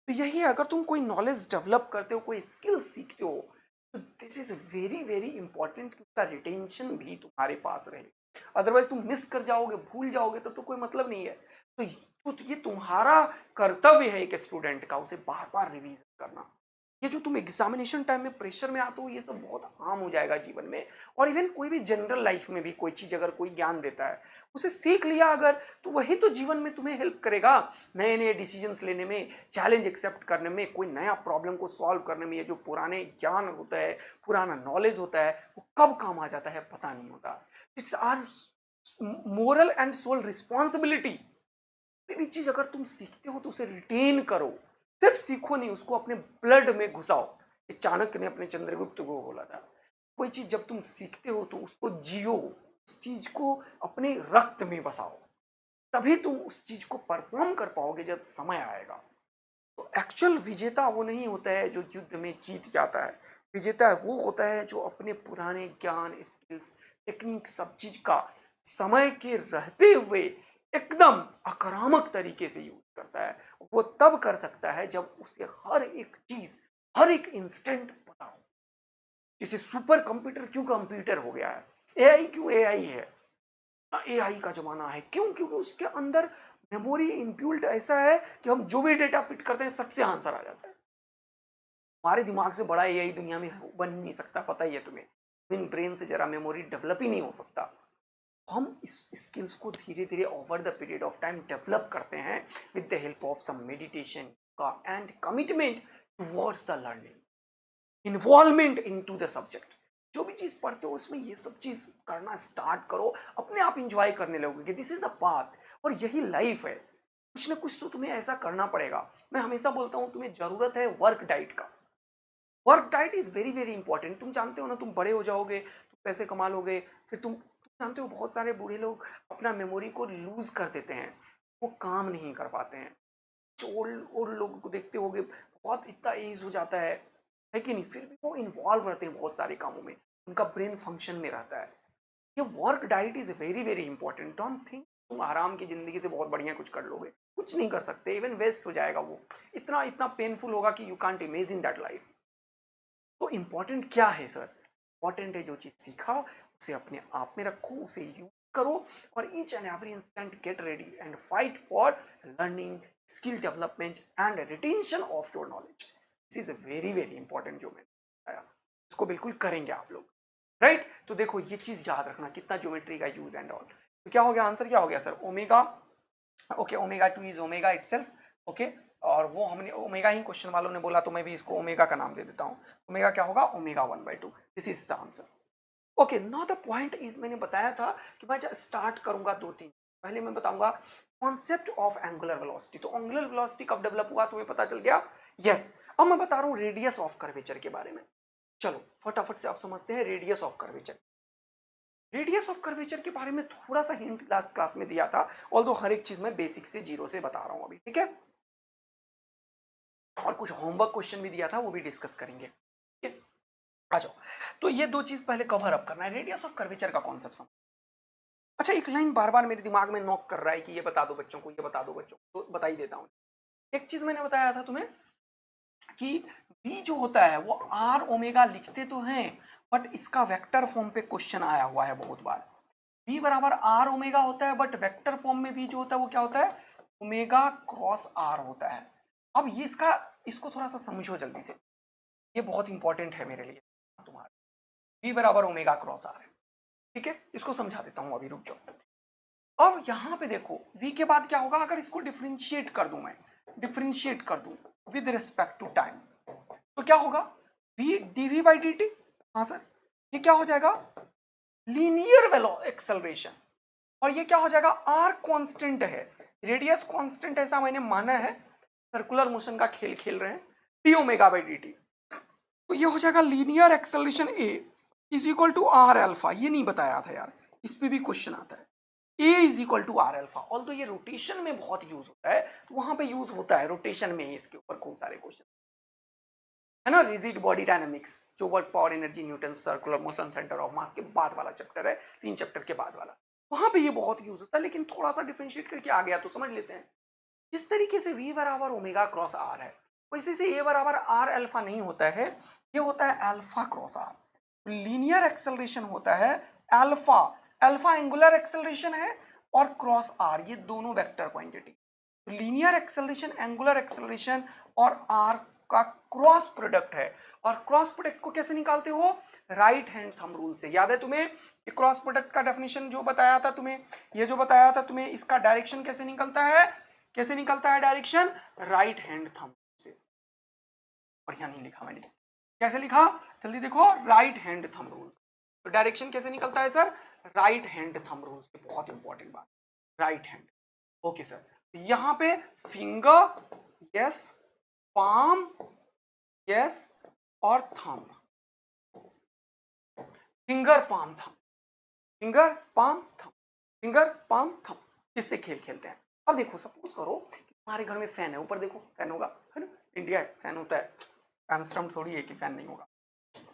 Speaker 1: तो यही है, अगर तुम कोई नॉलेज डेवलप करते हो, कोई स्किल सीखते हो, तो this is very very important कि उसका रिटेंशन भी तुम्हारे पास रहे। अदरवाइज तुम मिस कर जाओगे, भूल जाओगे, तो कोई मतलब नहीं है। तो ये तुम्हारा कर्तव्य है एक स्टूडेंट का, उसे बार बार रिवीजन करना। ये जो तुम एग्जामिनेशन टाइम में प्रेशर में आते हो, ये सब बहुत आम हो जाएगा जीवन में। और इवन कोई भी जनरल लाइफ में भी कोई चीज अगर कोई ज्ञान देता है, उसे सीख लिया अगर, तो वही तो जीवन में तुम्हें हेल्प करेगा नए नए डिसीजंस लेने में, चैलेंज एक्सेप्ट करने में, कोई नया प्रॉब्लम को सॉल्व करने में। ये जो पुराने ज्ञान होता है, पुराना नॉलेज होता है, वो कब काम आ जाता है पता नहीं होता। It's our moral and sole responsibility. कोई भी चीज अगर तुम सीखते हो तो उसे रिटेन करो, सिर्फ सीखो नहीं, उसको अपने ब्लड में घुसाओ। ये चाणक्य ने अपने चंद्रगुप्त को बोला था। कोई चीज जब तुम सीखते हो तो उसको जियो, उस चीज को अपने रक्त में बसाओ, तभी तुम उस चीज को परफॉर्म कर पाओगे जब समय आएगा। तो एक्चुअल विजेता वो नहीं होता है जो युद्ध में जीत जाता है। विजेता वो होता है जो अपने पुराने ज्ञान, स्किल्स, टेक्निक, सब चीज का समय के रहते हुए एकदम आक्रामक तरीके से यूज करता है। वो तब कर सकता है जब उसे हर एक चीज, हर एक इंस्टेंट पता हो। जैसे सुपर कंप्यूटर क्यों कंप्यूटर हो गया है, एआई क्यों एआई है, एआई का जमाना है, क्यों? क्योंकि उसके अंदर मेमोरी इनबिल्ट ऐसा है कि हम जो भी डेटा फिट करते हैं सट से आंसर आ जाता है। हमारे दिमाग से बड़ा एआई दुनिया में बन ही नहीं सकता, पता ही है तुम्हें। इन ब्रेन से जरा मेमोरी डेवलप ही नहीं हो सकता। हम इस स्किल्स को धीरे धीरे over the period of time develop करते हैं with the help of some meditation का and commitment towards the learning, involvement into the subject. जो भी चीज पढ़ते हो उसमें ये सब चीज करना स्टार्ट करो, अपने आप इंजॉय करने लगोगे। दिस इज अ पाथ, और यही लाइफ है। कुछ ना कुछ तो तुम्हें ऐसा करना पड़ेगा। मैं हमेशा बोलता हूँ तुम्हें जरूरत है वर्क डाइट का। Work diet is very very important. तुम जानते हो ना, तुम बड़े हो जाओगे, तुम पैसे कमा लोगे, फिर तुम जानते हो बहुत सारे बूढ़े लोग अपना मेमोरी को लूज कर देते हैं, वो काम नहीं कर पाते हैं। ओल्ड ओल्ड लोगों को देखते होगे, बहुत इतना एज हो जाता है कि नहीं, फिर भी वो इन्वॉल्व रहते हैं बहुत सारे कामों में, उनका ब्रेन फंक्शन में रहता है। ये work diet is very very important. Don't think तुम आराम की जिंदगी से बहुत बढ़िया कुछ कर लोगे, कुछ नहीं कर सकते। इवन वेस्ट हो जाएगा वो, इतना इतना पेनफुल होगा कि you can't imagine that life. तो इंपॉर्टेंट क्या है सर? इंपॉर्टेंट है जो चीज सीखा उसे अपने आप में रखो, उसे यूज करो, और each and every instant get ready and fight for learning, skill development and retention of your knowledge. This is very very important जो मैंने बताया, इसको बिल्कुल करेंगे आप लोग, राइट? तो देखो ये चीज याद रखना, कितना ज्योमेट्री का यूज एंड ऑल। तो क्या हो गया आंसर, क्या हो गया sir? Omega. Okay, omega 2 is omega itself. Okay, और वो हमने ओमेगा ही क्वेश्चन वालों ने बोला, तो मैं भी इसको ओमेगा का नाम दे देता हूँ। ओमेगा क्या होगा? Omega 1/2। This is the answer. Okay, now the point is, मैंने बताया था कि मैं जब स्टार्ट करूंगा दो तीन, पहले मैं बताऊंगा कॉन्सेप्ट ऑफ एंगुलर वेलोसिटी। तो एंगुलर वेलोसिटी कब डेवलप हुआ तुम्हें पता चल गया? यस। अब मैं बता रहा हूँ रेडियस ऑफ कर्वेचर के बारे में। चलो फटाफट से आप समझते हैं radius of curvature. Radius of curvature के बारे में थोड़ा सा हिंट लास्ट क्लास में दिया था, ऑल्दो हर एक चीज मैं बेसिक से जीरो से बता रहा हूं अभी, ठीक है? और कुछ होमवर्क क्वेश्चन भी दिया था, वो भी डिस्कस करेंगे, ठीक है? आ जाओ। तो ये दो चीज पहले कवर अप करना है, रेडियस ऑफ कर्वेचर का कॉन्सेप्ट समझ। अच्छा, एक लाइन बार बार मेरे दिमाग में नॉक कर रहा है कि ये बता दो बच्चों को, ये बता दो बच्चों को, तो बता ही देता हूँ। एक चीज मैंने बताया था तुम्हें कि बी जो होता है वो आर ओमेगा लिखते तो हैं, बट इसका वेक्टर फॉर्म पे क्वेश्चन आया हुआ है बहुत बार। v बराबर आर ओमेगा होता है, बट वेक्टर फॉर्म में v जो होता है वो क्या होता है? ओमेगा क्रॉस आर होता है। अब ये इसको थोड़ा सा समझो जल्दी से, ये बहुत इंपॉर्टेंट है मेरे लिए तुम्हारे। v बराबर ओमेगा क्रॉस आर है, ठीक है? इसको समझा देता हूं, अभी रुक जाओ। अब यहां पे देखो v के बाद क्या होगा, अगर इसको डिफरेंशिएट कर दूं, मैं डिफरेंशिएट कर दूं विद रिस्पेक्ट टू टाइम, तो क्या होगा? v dv by dt। हाँ सर, ये क्या हो जाएगा? लीनियर वेलो एक्सेलरेशन। और ये क्या हो जाएगा? आर कांस्टेंट है, रेडियस कांस्टेंट ऐसा मैंने माना है, सर्कुलर मोशन का खेल खेल रहे हैं, t omega by d t. तो ये हो जाएगा linear acceleration a is equal to are alpha. ये नहीं बताया था यार, इस पे भी क्वेश्चन आता है। A is equal to are alpha, all तो ये रोटेशन में बहुत यूज होता है, तो वहां पे यूज होता है रोटेशन में ही, इसके ऊपर खूब सारे क्वेश्चन है ना। रिजिड बॉडी डायनामिक्स, जो work power energy Newton circular motion centre of mass के बाद वाला चैप्टर है, 3 चैप्टर के बाद वाला। वहां पे ये बहुत यूज होता है, लेकिन थोड़ा सा डिफरेंशिएट करके आ गया तो समझ लेते हैं। जिस तरीके से v बराबर ओमेगा क्रॉस आर है, वैसे से a बराबर आर अल्फा नहीं होता है, ये होता है alpha cross r. Linear acceleration होता है अल्फा, अल्फा एंगुलर एक्सेलरेशन है, और क्रॉस आर ये दोनों vector quantity. Linear acceleration, angular acceleration और आर का क्रॉस प्रोडक्ट है। और क्रॉस प्रोडक्ट को कैसे निकालते हो? राइट हैंड थंब रूल से। याद है तुम्हें ये क्रॉस प्रोडक्ट का डेफिनेशन जो बताया था तुम्हें, ये जो बताया था तुम्हें, इसका डायरेक्शन कैसे निकलता है? कैसे निकलता है डायरेक्शन? राइट हैंड थंब से। बढ़िया नहीं लिखा मैंने, कैसे लिखा? जल्दी देखो, राइट हैंड थंब रूल। तो डायरेक्शन कैसे निकलता है sir? Right hand thumb rule से। बहुत इंपॉर्टेंट बात, राइट हैंड। ओके सर, यहां पे फिंगर यस, पाम यस, और thumb, finger palm thumb, finger palm thumb, finger palm thumb, इससे खेल खेलते हैं। अब देखो, सपोज करो कि तुम्हारे घर में फैन है, ऊपर देखो फैन होगा, है ना? इंडिया है, फैन होता है। एम्स्टर्डम थोड़ी है कि फैन नहीं होगा।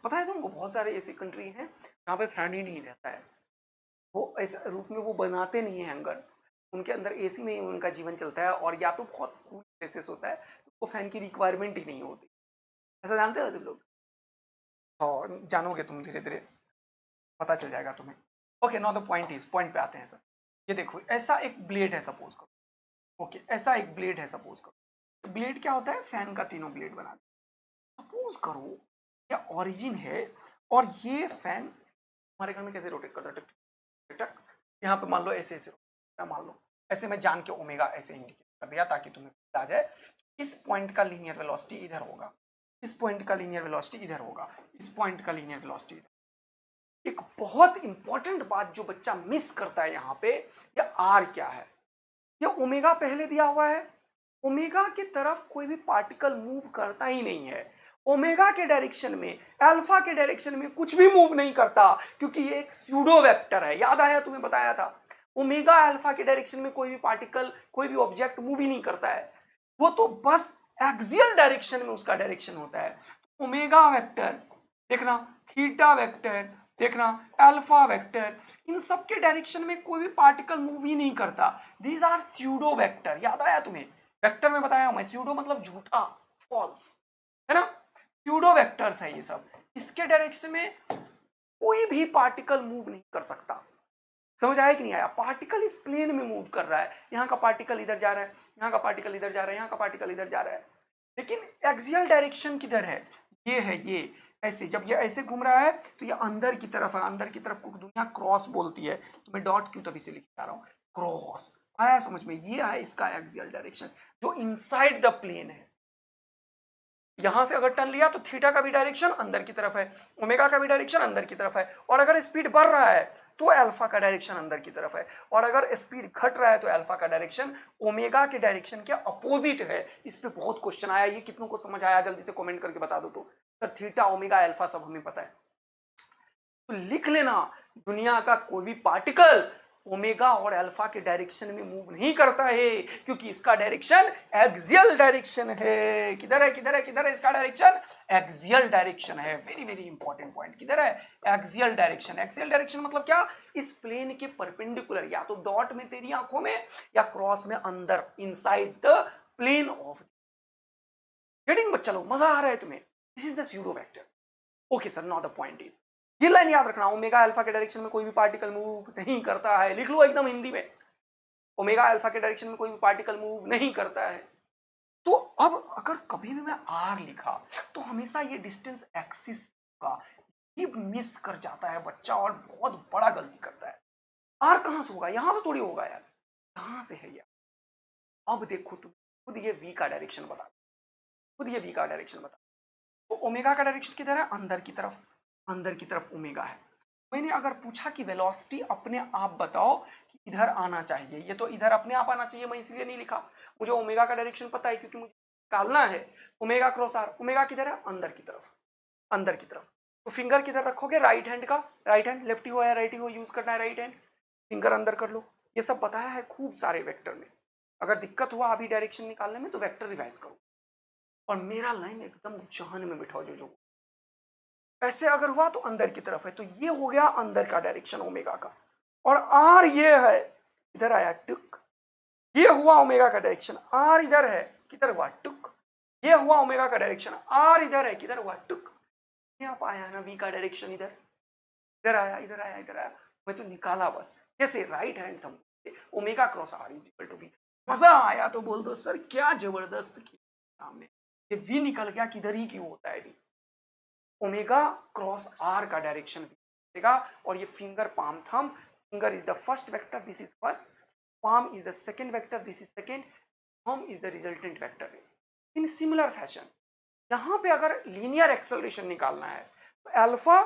Speaker 1: पता है तुमको बहुत सारे ऐसी कंट्री हैं जहाँ पे फैन ही नहीं रहता है। वो ऐसे रूफ में वो बनाते नहीं है हैंगर, उनके अंदर एसी में ही उनका जीवन चलता है, और या तो बहुत कूल प्लेसेस होता है तो वो फैन की रिक्वायरमेंट ही नहीं होती। ऐसा जानते हो तुम लोग? और जानोगे तुम धीरे धीरे, पता चल जाएगा तुम्हें। Okay, now the point is, point पे आते हैं सर। ये देखो, ऐसा एक ब्लेड है सपोज करो। ओके, ऐसा एक ब्लेड है सपोज करो। ब्लेड क्या होता है? फैन का तीनों ब्लेड बना दो। सपोज करो ये ओरिजिन है, और ये फैन हमारे घर में कैसे रोटेट करता है? टक टक टक। यहाँ पे मान लो ऐसे ऐसे मान लो ऐसे, मैं जान के ओमेगा ऐसे इंडिकेट कर दिया ताकि तुम्हें आ जाए इस पॉइंट का लीनियर वेलोसिटी इधर होगा, इस पॉइंट का लीनियर वेलोसिटी इधर होगा, इस पॉइंट का लीनियर वेलोसिटी। एक बहुत इंपॉर्टेंट बात जो बच्चा मिस करता है यहाँ पे, ये आर क्या है? ये ओमेगा पहले दिया हुआ है, ओमेगा की तरफ कोई भी पार्टिकल मूव करता ही नहीं है। ओमेगा के डायरेक्शन में, अल्फा के डायरेक्शन में कुछ भी मूव नहीं करता, क्योंकि ये एक स्यूडो वेक्टर है। याद आया? तुम्हें बताया था ओमेगा अल्फा के डायरेक्शन में कोई भी पार्टिकल, कोई भी ऑब्जेक्ट मूव ही नहीं करता है, वो तो बस एक्सियल डायरेक्शन में उसका डायरेक्शन होता है। ओमेगा वेक्टर देखना, थीटा वेक्टर देखना, अल्फा वेक्टर, इन सब के डायरेक्शन में कोई भी पार्टिकल मूव ही नहीं करता। These are pseudo vector. याद आया तुम्हें? वेक्टर में बताया मैं, स्यूडो मतलब झूठा, फॉल्स, है ना? स्यूडो वेक्टर्स है ये सब। इसके डायरेक्शन में कोई भी पार्टिकल मूव नहीं कर सकता। समझ आया कि नहीं आया? पार्टिकल इस प्लेन में मूव कर रहा है, यहाँ का पार्टिकल इधर जा रहा है, यहाँ का पार्टिकल इधर जा रहा है, यहाँ का पार्टिकल इधर जा रहा है, लेकिन एक्सियल डायरेक्शन किधर है? ये है, ये ऐसे। जब ये ऐसे घूम रहा है तो ये अंदर की तरफ है, अंदर की तरफ को दुनिया क्रॉस बोलती है। तो मैं डॉट क्यों तभी से लिख जा रहा हूँ, क्रॉस। आया समझ में? ये है इसका एक्सियल डायरेक्शन जो इनसाइड द प्लेन है। यहां से अगर टर्न लिया तो थीटा का भी डायरेक्शन अंदर की तरफ है, ओमेगा का भी डायरेक्शन अंदर की तरफ है, और अगर स्पीड बढ़ रहा है तो अल्फा का डायरेक्शन अंदर की तरफ है, और अगर स्पीड घट रहा है तो अल्फा का डायरेक्शन ओमेगा के डायरेक्शन के अपोजिट है। इस पे बहुत क्वेश्चन आया, ये कितनों को समझ आया? जल्दी से कमेंट करके बता दो तो। सर थीटा, ओमेगा, अल्फा सब हमें पता है, तो लिख लेना, दुनिया का कोई भी पार्टिकल ओमेगा और अल्फा के डायरेक्शन में मूव नहीं करता है, क्योंकि इसका डायरेक्शन एक्सियल डायरेक्शन है। किधर है, किधर है, किधर है इसका डायरेक्शन? एक्सियल डायरेक्शन है। वेरी वेरी इंपॉर्टेंट पॉइंट, किधर है? Axial direction. एक्सियल डायरेक्शन मतलब क्या? इस प्लेन के परपेंडिकुलर, या तो डॉट में तेरी आंखों में, या क्रॉस में अंदर, inside the plane of. Getting बच्चा लोग? मजा आ रहा है तुम्हें? This is the pseudo vector. Okay sir, now the point is, ये लाइन याद रखना, ओमेगा अल्फा के डायरेक्शन में कोई भी पार्टिकल मूव नहीं करता है। लिख लो एकदम हिंदी में, ओमेगा अल्फा के डायरेक्शन में कोई भी पार्टिकल मूव नहीं करता है। तो अब अगर कभी भी मैं आर लिखा तो हमेशा ये डिस्टेंस एक्सिस का ये मिस कर जाता है बच्चा, और बहुत बड़ा गलती करता है। आर कहां से होगा? यहां से थोड़ी होगा यार, कहां से है यार? अब देखो तुम खुद ये वी का डायरेक्शन बता, खुद ये वी का डायरेक्शन बता। तो ओमेगा का डायरेक्शन किधर है? अंदर की तरफ, अंदर की तरफ ओमेगा है। मैंने अगर पूछा कि वेलोसिटी अपने आप बताओ कि इधर आना चाहिए, ये तो इधर अपने आप आना चाहिए, मैं इसलिए नहीं लिखा। मुझे ओमेगा का डायरेक्शन पता है, क्योंकि मुझे निकालना है ओमेगा क्रॉस आर। ओमेगा किधर है? अंदर की तरफ, अंदर की तरफ। तो फिंगर किधर रखोगे? राइट हैंड का, राइट हैंड, लेफ्टी हो या राइटी हो, यूज करना है राइट हैंड। फिंगर अंदर कर लो। ये सब बताया है खूब सारे वेक्टर में। अगर दिक्कत हुआ अभी डायरेक्शन निकालने में तो वेक्टर रिवाइज करो, और मेरा लाइन एकदम जहन में बिठाओ। जो ऐसे अगर हुआ तो अंदर की तरफ है, तो ये हो गया अंदर का डायरेक्शन ओमेगा का। और आर ये है, इधर आया टुक, ये हुआ ओमेगा का डायरेक्शन, आर इधर है, किधर हुआ टुक, ये हुआ ओमेगा का डायरेक्शन, आर इधर है, किधर हुआ टुक, यहाँ पर आया ना वी का डायरेक्शन, इधर इधर आया, इधर आया, इधर आया, मैं तो निकाला बस, जैसे right hand thumb omega cross r is equal to v. मजा आया तो बोल दो सर क्या जबरदस्त किया हमने, ये वी निकल गया, किधर ही क्यों होता है वी, ओमेगा क्रॉस आर का डायरेक्शन देगा, और ये finger palm thumb, finger is the first vector, this is first, palm is the second vector, this is second, thumb is the resultant vector is in similar fashion। यहां पे अगर लीनियर एक्सेलरेशन निकालना है तो अल्फा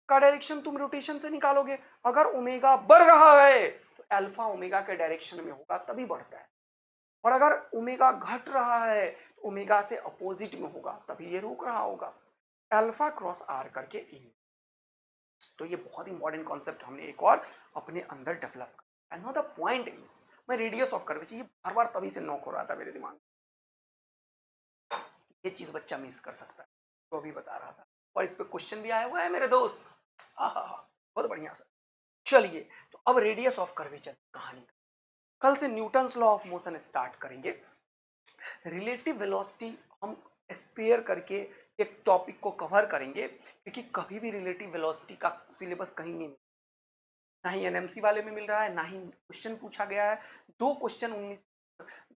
Speaker 1: का डायरेक्शन तुम रोटेशन से निकालोगे, अगर ओमेगा बढ़ रहा है तो अल्फा ओमेगा के डायरेक्शन में होगा तभी बढ़ता है, और अगर ओमेगा घट रहा है तो ओमेगा से अपोजिट में होगा तभी ये रुक रहा होगा, अल्फा क्रॉस आर करके इन। तो ये बहुत इंपॉर्टेंट कॉन्सेप्ट हमने एक और अपने अंदर डेवलप कर, and know the point is, मैं रेडियस ऑफ कर्वेचर ये बार बार तभी से नॉक हो रहा था मेरे दिमाग में, ये चीज बच्चा मिस कर सकता है, तो अभी बता रहा था, और इस पे क्वेश्चन भी आया हुआ है मेरे दोस्त, बहुत बढ़िया सर। चलिए तो अब रेडियस ऑफ कर्वेचर कहानी, कल से Newton's law of motion start करेंगे, रिलेटिव वेलोसिटी हम स्पेयर करके एक टॉपिक को कवर करेंगे, क्योंकि कभी भी रिलेटिव वेलोसिटी का सिलेबस कहीं नहीं, ना ही एनएमसी वाले में मिल रहा है, ना ही क्वेश्चन पूछा गया है, 2 क्वेश्चन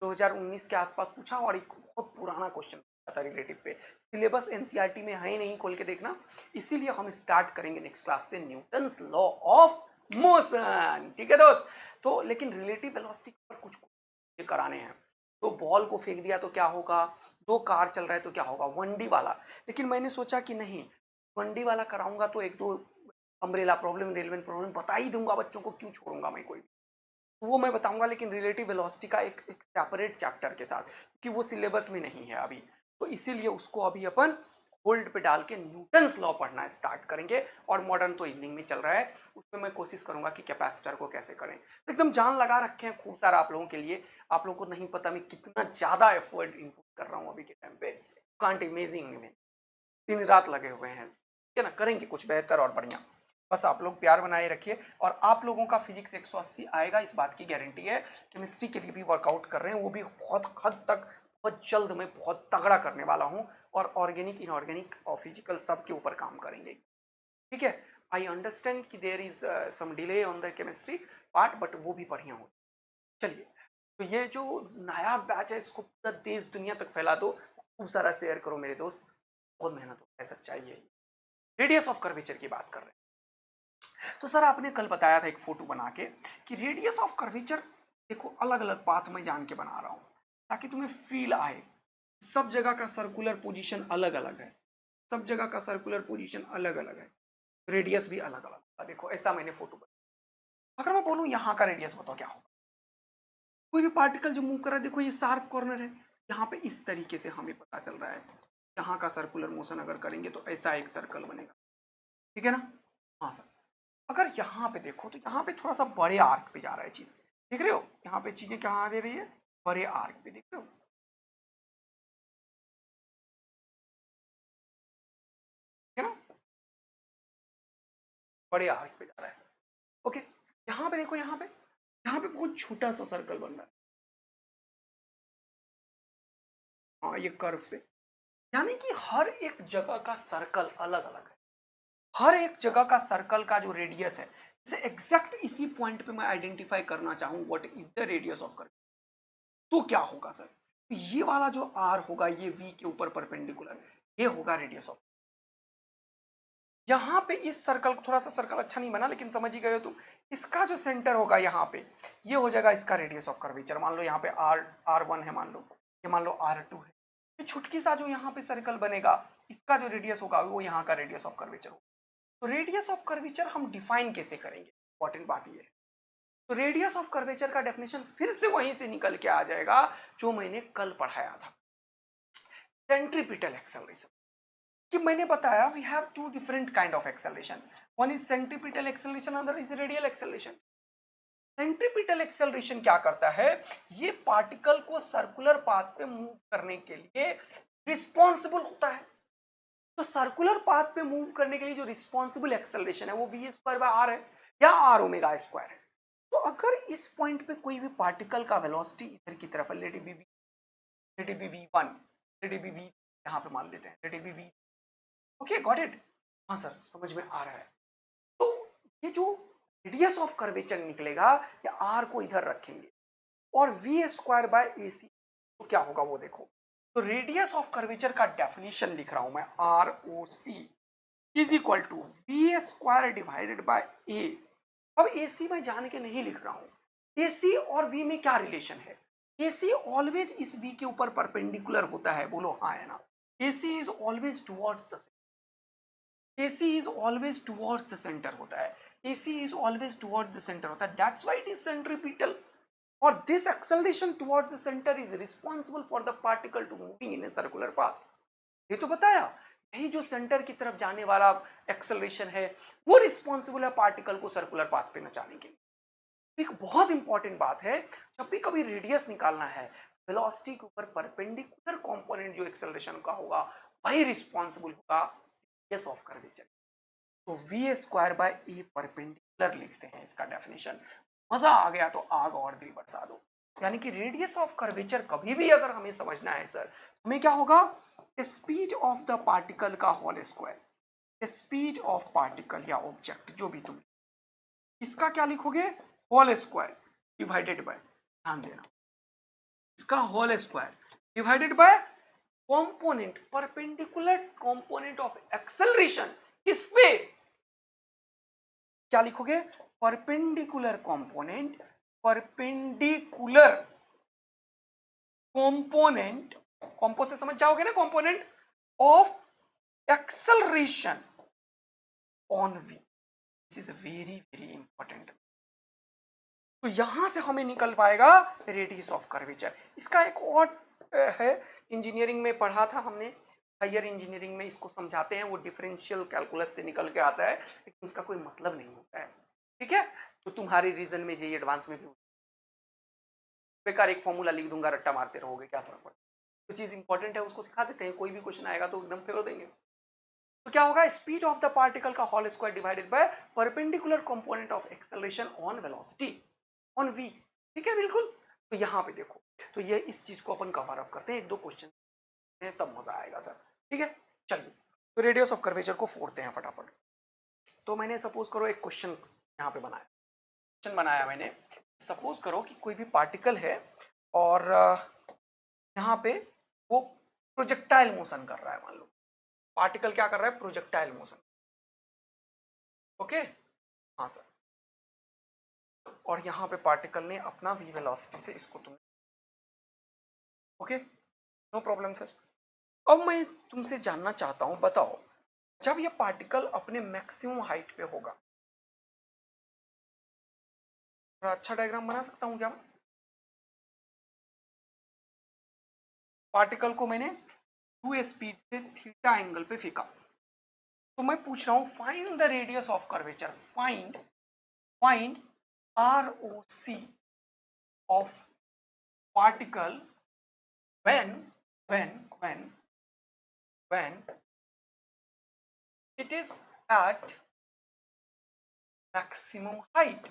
Speaker 1: 2019 के आसपास पूछा, और एक बहुत पुराना क्वेश्चन था रिलेटिव पे, सिलेबस एनसीईआरटी में है ही नहीं, खोल के देखना, इसीलिए हम स्टार्ट करेंगे नेक्स्ट क्लास से न्यूटन्स लॉ ऑफ मोशन, ठीक है दोस्त। तो लेकिन रिलेटिव वेलोसिटी पर कुछ कराने हैं, तो बॉल को फेंक दिया तो क्या होगा, 2 कार चल रहा है तो क्या होगा, 1D वाला, लेकिन मैंने सोचा कि नहीं 1D वाला कराऊंगा तो 1-2 अम्ब्रेला प्रॉब्लम, रेलेवेंट प्रॉब्लम बता ही दूंगा बच्चों को, क्यों छोड़ूंगा मैं कोई, तो वो मैं बताऊंगा, लेकिन रिलेटिव वेलोसिटी का एक सेपरेट चैप्टर के साथ, क्योंकि वो सिलेबस में नहीं है अभी, तो इसीलिए उसको अभी अपन होल्ड पे डाल के न्यूटन्स लॉ पढ़ना स्टार्ट करेंगे, और मॉडर्न तो इवनिंग में चल रहा है, उसमें मैं कोशिश करूंगा कि कैपेसिटर को कैसे करें, तो एकदम जान लगा रखे हैं खूब सारा आप लोगों के लिए, आप लोगों को नहीं पता मैं कितना ज्यादा एफर्ट इनपुट कर रहा हूँ अभी के टाइम पे, कांट इमेजिंग में, दिन रात लगे हुए हैं, ठीक है ना, करेंगे कुछ बेहतर और बढ़िया, बस आप लोग प्यार बनाए रखिए, और आप लोगों का फिजिक्स 180 आएगा इस बात की गारंटी है, केमिस्ट्री के लिए भी वर्कआउट कर रहे हैं, वो भी बहुत हद तक बहुत जल्द मैं बहुत तगड़ा करने वाला हूँ, और ऑर्गेनिक इनऑर्गेनिक और फिजिकल सब के ऊपर काम करेंगे, ठीक है। आई अंडरस्टैंड कि there is some delay on the chemistry part, but वो भी बढ़िया हो। चलिए तो ये जो नया बैच है इसको पूरा देश दुनिया तक फैला दो, खूब सारा शेयर करो मेरे दोस्त, बहुत मेहनत होता है, सच्चाई है। रेडियस ऑफ कर्वेचर की बात कर रहे हैं, तो सर आपने कल बताया था एक फोटो बना के कि रेडियस ऑफ कर्वेचर देखो अलग अलग पाथ में जान के बना रहा हूं, ताकि तुम्हें फील आए, सब जगह का सर्कुलर पोजीशन अलग अलग है, सब जगह का सर्कुलर पोजीशन अलग अलग है, रेडियस भी अलग अलग, देखो ऐसा मैंने फोटो बनाया। अगर मैं बोलूं यहाँ का रेडियस बताओ क्या होगा, कोई भी पार्टिकल जो मूव कर रहा है, देखो ये शार्प कॉर्नर है, यहाँ पे इस तरीके से हमें पता चल रहा है, यहाँ का सर्कुलर मोशन अगर करेंगे तो ऐसा एक सर्कल बनेगा, ठीक है ना। हाँ सर, अगर यहाँ पे देखो तो यहाँ पे थोड़ा सा बड़े आर्क पे जा रहा है चीज, देख रहे हो यहाँ पे चीजें कहाँ आ रही है, बड़े आर्क पे, देख रहे हो, है ना, बड़े आर्क पे जा रहा है, ओके। यहाँ पे देखो, यहाँ पे बहुत छोटा सा सर्कल बन रहा है, हाँ ये कर्व से, यानी कि हर एक जगह का सर्कल अलग अलग है, हर एक जगह का सर्कल का जो रेडियस है, इसे एग्जैक्ट इसी पॉइंट पे मैं आइडेंटिफाई करना चाहूँ what is the radius of curve, तो क्या होगा सर, तो ये वाला जो आर होगा ये वी के ऊपर परपेंडिकुलर, ये होगा रेडियस ऑफ, यहाँ पे इस सर्कल को, थोड़ा सा सर्कल अच्छा नहीं बना लेकिन समझ ही गए हो तुम, इसका जो सेंटर होगा यहाँ पे, ये हो जाएगा इसका रेडियस ऑफ कर्वेचर, मान लो यहाँ पे R1 है, मान लो ये, मान लो R2 है, ये छुटकी सा जो यहाँ पे सर्कल बनेगा, इसका जो रेडियस होगा वो यहाँ का रेडियस ऑफ कर्वेचर होगा। तो रेडियस ऑफ कर्वेचर हम डिफाइन कैसे करेंगे, इंपॉर्टेंट बात ये है, तो रेडियस ऑफ कर्वेचर का डेफिनेशन फिर से वहीं से निकल के आ जाएगा जो मैंने कल पढ़ाया था, सेंट्रीपिटल एक्सेलरेशन, कि मैंने बताया we have 2 different kind of acceleration, one is centripetal acceleration, other is radial acceleration. Centripetal acceleration क्या करता है, ये पार्टिकल को सर्कुलर पाथ पे मूव करने के लिए रिस्पॉन्सिबल होता है, तो सर्कुलर पाथ पे मूव करने के लिए जो रिस्पॉन्सिबल एक्सेलरेशन है वो v² बाय r है, या r ओमेगा स्क्वायर है, तो अगर इस पॉइंट पे कोई भी पार्टिकल का वेलोसिटी इधर की तरफ है, let it be v1, let it be v, यहाँ पे मान लेते हैं let it be v, okay got it, हाँ सर समझ में आ रहा है। तो ये जो रेडियस ऑफ कर्वेचर निकलेगा, ये आर को इधर रखेंगे और V square by A C, तो क्या होगा वो देखो। तो रेडियस ऑफ कर्वेचर का डेफिनेशन लिख रहा हूं मैं, R O C is equal to V square divided by A. अब ए सी मैं जान के नहीं लिख रहा हूं, ए सी और वी में क्या रिलेशन है, ए सी ऑलवेज इस वी के ऊपर परपेंडिकुलर होता है, बोलो हाँ है ना। A C is always towards the, AC is always towards the center होता है, AC is always towards the center होता है, that's why it is centripetal, और this acceleration towards the center is responsible for the particle to moving in a circular path। ये तो बताया, यही जो सेंटर की तरफ जाने वाला एक्सेलरेशन है वो रिस्पॉन्सिबल है पार्टिकल को सर्कुलर पाथ पे नचाने के लिए। एक बहुत इंपॉर्टेंट बात है, जब भी कभी रेडियस निकालना है, वेलोसिटी के ऊपर परपेंडिकुलर कंपोनेंट जो एक्सेलरेशन का होगा वही रिस्पॉन्सिबल होगा रेडियस ऑफ कर्वेचर। तो v square by a perpendicular लिखते हैं इसका डेफिनेशन। मजा आ गया तो आग और दिल बरसा दो। यानी कि रेडियस ऑफ कर्वेचर कभी भी अगर हमें समझना है सर, हमें क्या होगा, स्पीड ऑफ द पार्टिकल का whole square, speed of particle या ऑब्जेक्ट जो भी तुम, इसका क्या लिखोगे, होल स्क्वायर डिवाइडेड बाय, ध्यान देना, इसका whole square divided by component, perpendicular component of acceleration, किस पे, क्या लिखोगे, परपेंडिकुलर कंपोनेंट, परपेंडिकुलर कंपोनेंट, कंपो से समझ जाओगे ना, component of acceleration on v, this is very very important. तो यहां से हमें निकल पाएगा रेडियस ऑफ कर्वेचर। इसका एक और है, इंजीनियरिंग में पढ़ा था हमने, हायर इंजीनियरिंग में इसको समझाते हैं, वो डिफरेंशियल कैलकुलस से निकल के आता है, लेकिन उसका कोई मतलब नहीं होता है, ठीक है। तो तुम्हारे रीजन में ये एडवांस में भी बेकार एक फॉर्मूला लिख दूंगा, रट्टा मारते रहोगे, क्या फर्क पड़ता है। तो चीज इंपॉर्टेंट है उसको सिखा देते हैं, कोई भी क्वेश्चन आएगा तो एकदम फेरो देंगे। तो क्या होगा, स्पीड ऑफ द पार्टिकल का whole square divided by perpendicular component of acceleration on velocity on v, ठीक है बिल्कुल। तो यहाँ पे देखो, तो ये इस चीज को अपन कवर अप करते हैं, एक दो क्वेश्चन तब मजा आएगा सर, ठीक है। चलिए तो रेडियस ऑफ कर्वेचर को फोड़ते हैं फटाफट। तो मैंने सपोज करो एक क्वेश्चन यहाँ पे बनाया, क्वेश्चन बनाया मैंने, सपोज करो कि कोई भी पार्टिकल है और यहाँ पे वो प्रोजेक्टाइल मोशन कर रहा है, मान लो पार्टिकल क्या कर रहा है, प्रोजेक्टाइल मोशन, ओके हाँ सर। और यहाँ पे पार्टिकल ने अपना वी वेलोसिटी से इसको तुम, ओके नो प्रॉब्लम सर। अब मैं तुमसे जानना चाहता हूं, बताओ जब ये पार्टिकल अपने मैक्सिमम हाइट पे होगा, थोड़ा अच्छा डायग्राम बना सकता हूं क्या, पार्टिकल को मैंने 2 स्पीड से थीटा एंगल पे फेंका, तो मैं पूछ रहा हूं find the radius of curvature, find find r O c of particle when when it is at maximum height।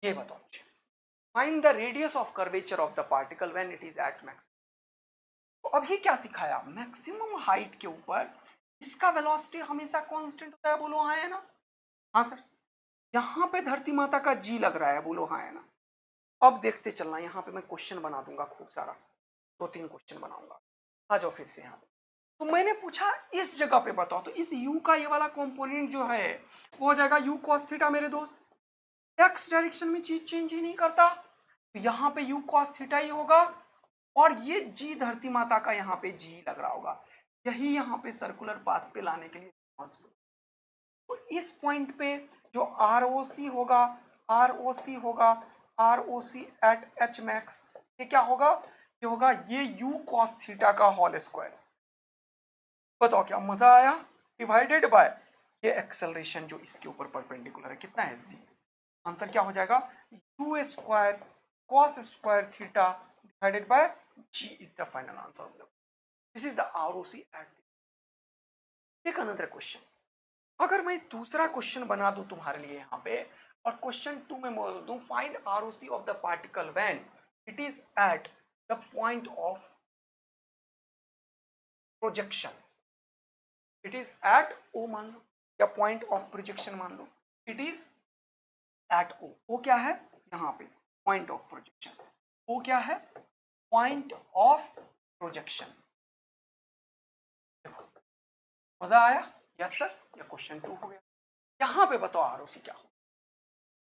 Speaker 1: ये बताओ मुझे, find the radius of curvature of the particle when it is at maximum. तो अब ये क्या सिखाया, मैक्सिमम हाइट के ऊपर इसका वेलोसिटी हमेशा कांस्टेंट होता है, बोलो हाँ है ना, हाँ सर। यहाँ पे धरती माता का जी लग रहा है, बोलो हाँ है ना। अब देखते चलना, यहाँ पे मैं क्वेश्चन बना दूंगा खूब सारा, 2-3 क्वेश्चन बनाऊंगा। आ जाओ फिर से यहाँ पे, तो मैंने पूछा इस जगह पे बताओ, तो इस u का ये वाला कंपोनेंट जो है वो हो जाएगा u cos थीटा मेरे दोस्त, x डायरेक्शन में चीज चेंज ही नहीं करता, तो यहाँ पे u cos थीटा ही होगा, और ये g धरती माता का यहाँ पे g लग रहा होगा, यही यहाँ पे सर्कुलर पाथ पे लाने के लिए रिस्पॉन्सिबल। तो इस पॉइंट पे जो ROC होगा, ROC होगा, ROC एट h मैक्स, ये क्या होगा, ये होगा ये u cos थीटा का होल स्क्वायर, बताओ क्या मजा आया, डिवाइडेड बाय ये एक्सेलरेशन जो इसके ऊपर परपेंडिकुलर है, कितना है z, आंसर क्या हो जाएगा, u square cos square theta divided by g is the final answer, this is the ROC at. Take another question, अगर मैं दूसरा क्वेश्चन बना दूं तुम्हारे लिए यहाँ पे और क्वेश्चन 2 में बोल दूं find ROC of the particle when it is at the point of projection, it is at O मान लो या पॉइंट ऑफ प्रोजेक्शन मान लो, it is at O. O क्या है यहाँ पे पॉइंट ऑफ प्रोजेक्शन, ओ क्या है पॉइंट ऑफ प्रोजेक्शन। देखो मजा आया? यस सर, ये क्वेश्चन 2 हो गया। यहां पे बताओ आरओसी क्या हो।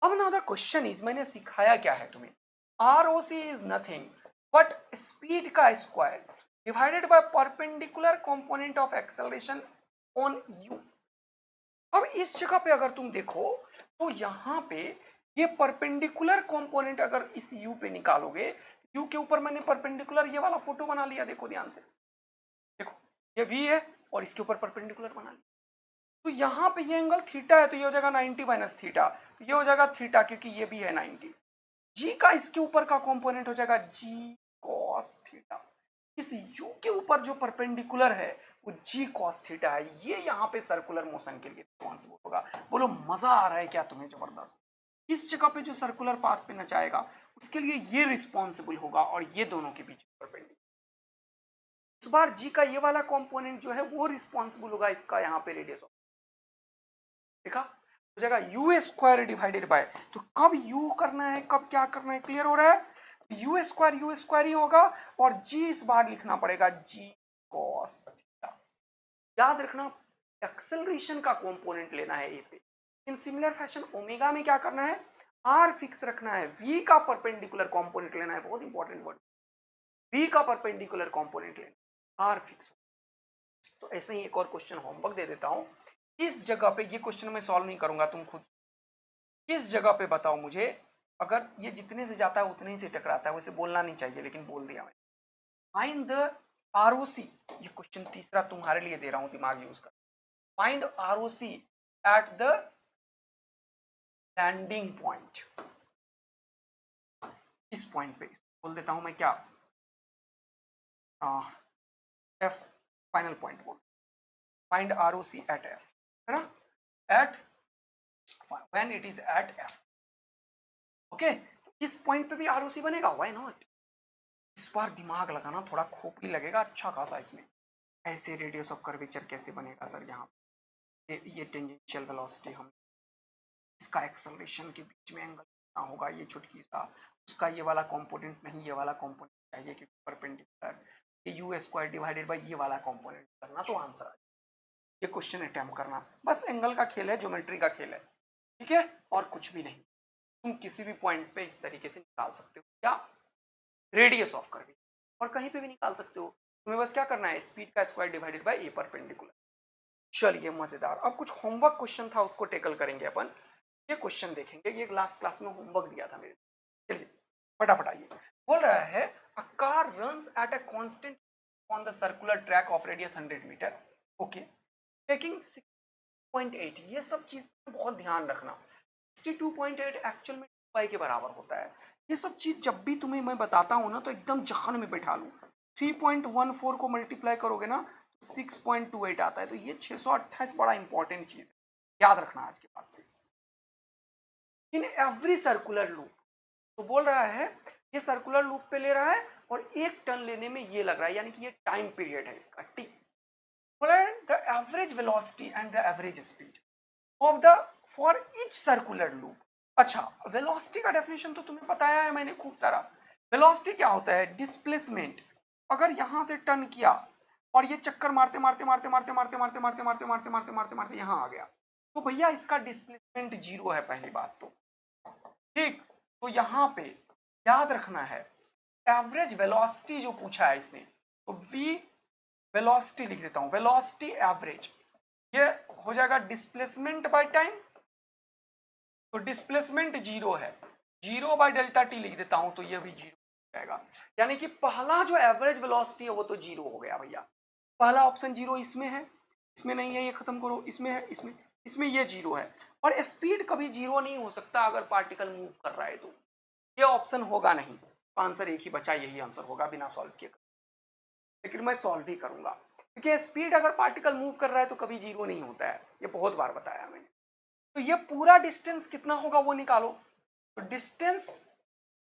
Speaker 1: अब नाउ द क्वेश्चन इज, मैंने सिखाया क्या है तुम्हें, ROC is nothing but speed का square divided by perpendicular component of acceleration on you. अब इस जगह पे अगर तुम देखो तो यहां पे ये परपेंडिकुलर कंपोनेंट अगर इस यू पे निकालोगे, यू के ऊपर मैंने परपेंडिकुलर ये वाला फोटो बना लिया, देखो ध्यान से, देखो ये वी है और इसके ऊपर परपेंडिकुलर बना लिया। तो यहाँ पे ये एंगल थीटा है तो ये हो जाएगा 90 माइनस थीटा, तो ये हो जाएगा थीटा क्योंकि ये भी है 90। जी का इसके ऊपर का कंपोनेंट हो जाएगा जी कॉस थीटा। इस यू के ऊपर जो परपेंडिकुलर है वो जी कॉस थीटा है। ये यहाँ पे सर्कुलर मोशन के लिए रिस्पॉन्सिबल होगा। बोलो मजा आ रहा है क्या तुम्हें? जबरदस्त। इस जगह पे जो सर्कुलर पाथ पे नचाएगा उसके लिए ये रिस्पॉन्सिबल होगा और ये दोनों के बीच परपेंडिकुलर। इस बार जी का ये वाला कंपोनेंट जो है वो रिस्पॉन्सिबल होगा इसका यहाँ पे रेडियस ऑफ, देखा हो जाएगा यू स्क्वायर डिवाइडेड बाय, तो कब यू करना है कब क्या करना है क्लियर हो रहा है? यू स्क्वायर ही होगा और जी इस बार लिखना पड़ेगा जी कॉस थीटा। याद रखना एक्सेलरेशन का कंपोनेंट लेना है ए पे। इन सिमिलर फैशन ओमेगा में क्या करना है, आर फिक्स रखना है, वी का परपेंडिकुलर कंपोनेंट लेना है, बहुत इंपॉर्टेंट वर्ड, वी का परपेंडिकुलर कंपोनेंट लेना, आर फिक्स। तो ऐसे ही एक और क्वेश्चन होमवर्क दे देता हूं। इस जगह पे ये क्वेश्चन मैं सॉल्व नहीं करूंगा, तुम खुद इस जगह पे बताओ मुझे, अगर ये जितने से जाता है उतने ही से टकराता है, वैसे बोलना नहीं चाहिए लेकिन बोल दिया मैंने। फाइंड द आरओसी, ये क्वेश्चन तीसरा तुम्हारे लिए दे रहा हूं, दिमाग यूज कर। Find ROC at the landing point, इस पॉइंट पे बोल देता हूं मैं क्या, एफ फाइनल पॉइंट बोल, फाइंड आरओसी एट एफ, है ना, at when it is at f, okay तो इस पॉइंट पे भी आरओसी बनेगा, व्हाई नॉट। इस बार दिमाग लगाना, थोड़ा खोपड़ी लगेगा अच्छा खासा इसमें। ऐसे रेडियस ऑफ कर्वेचर कैसे बनेगा सर? यहाँ ये टेंजेंशियल वेलोसिटी, हम इसका एक्सेलरेशन के बीच में एंगल कितना होगा, ये छुटकी सा, उसका ये वाला कंपोनेंट नहीं ये वाला कंपोनेंट चाहिए क्योंकि परपेंडिकुलर, ये यू स्क्वायर डिवाइडेड बाय ये वाला कंपोनेंट करना तो आंसर आ, ये क्वेश्चन अटेम्प्ट करना, बस एंगल का खेल है, ज्योमेट्री का खेल है, ठीक है, और कुछ भी नहीं। तुम किसी भी पॉइंट पे इस तरीके से निकाल सकते हो क्या, रेडियस ऑफ कर्वेचर, और कहीं पे भी निकाल सकते हो। तुम्हें बस क्या करना है, स्पीड का square divided by a perpendicular. चलिए मजेदार, अब कुछ होमवर्क क्वेश्चन था उसको टेकल करेंगे अपन। ये क्वेश्चन देखेंगे, ये लास्ट क्लास में होमवर्क दिया था मेरे, चलिए फटाफट आइए। बोल रहा है a car runs at a constant on the circular track of radius 100 metre, okay, taking 6.8, ये सब चीज बहुत ध्यान रखना। 62.8 एक्चुअल में 2 के बराबर होता है। ये सब चीज जब भी तुम्हें मैं बताता हूँ ना तो एकदम जहन में बैठा लूँ। 3.14 को मल्टीप्लाई करोगे ना तो 6.28 आता है, तो ये 628 बड़ा इंपॉर्टेंट चीज है, याद रखना आज के बाद से। इन एवरी सर्कुलर लूप, तो बोल रहा है ये सर्कुलर लूप पे ले रहा है और 1 टर्न लेने में ये लग रहा है, यानी कि ये टाइम पीरियड है इसका, टी। बोला है the average velocity and the average speed of the for each circular loop. अच्छा, वेलोसिटी का डेफिनेशन तो तुम्हें बताया है मैंने खूब सारा। वेलोसिटी क्या होता है, डिस्प्लेसमेंट। अगर यहां से टर्न किया और ये चक्कर मारते मारते मारते मारते मारते मारते मारते मारते मारते मारते मारते मारते यहां आ गया, तो भैया इसका डिस्प्लेसमेंट 0 है, पहली बात तो, ठीक। तो यहां पे याद रखना है एवरेज वेलोसिटी जो पूछा है इसने, तो वी वेलोसिटी लिख देता हूं, वेलोसिटी एवरेज, ये हो जाएगा डिस्प्लेसमेंट बाय टाइम, तो डिस्प्लेसमेंट 0 है, 0 बाय डेल्टा टी लिख देता हूं तो ये भी 0 हो जाएगा। यानी कि पहला जो एवरेज वेलोसिटी है वो तो 0 हो गया भैया। पहला ऑप्शन 0 इसमें है, इसमें नहीं है, ये खत्म करो, इसमें है, इसमें ये 0 है। और स्पीड कभी 0 नहीं हो सकता अगर पार्टिकल मूव कर रहा है, तो ये ऑप्शन होगा नहीं, तो आंसर एक ही बचा, यही आंसर होगा बिना सॉल्व किए, लेकिन मैं सॉल्व ही करूंगा। क्योंकि स्पीड अगर पार्टिकल मूव कर रहा है तो कभी जीरो नहीं होता है, ये बहुत बार बताया मैंने। तो ये पूरा डिस्टेंस कितना होगा वो निकालो, तो डिस्टेंस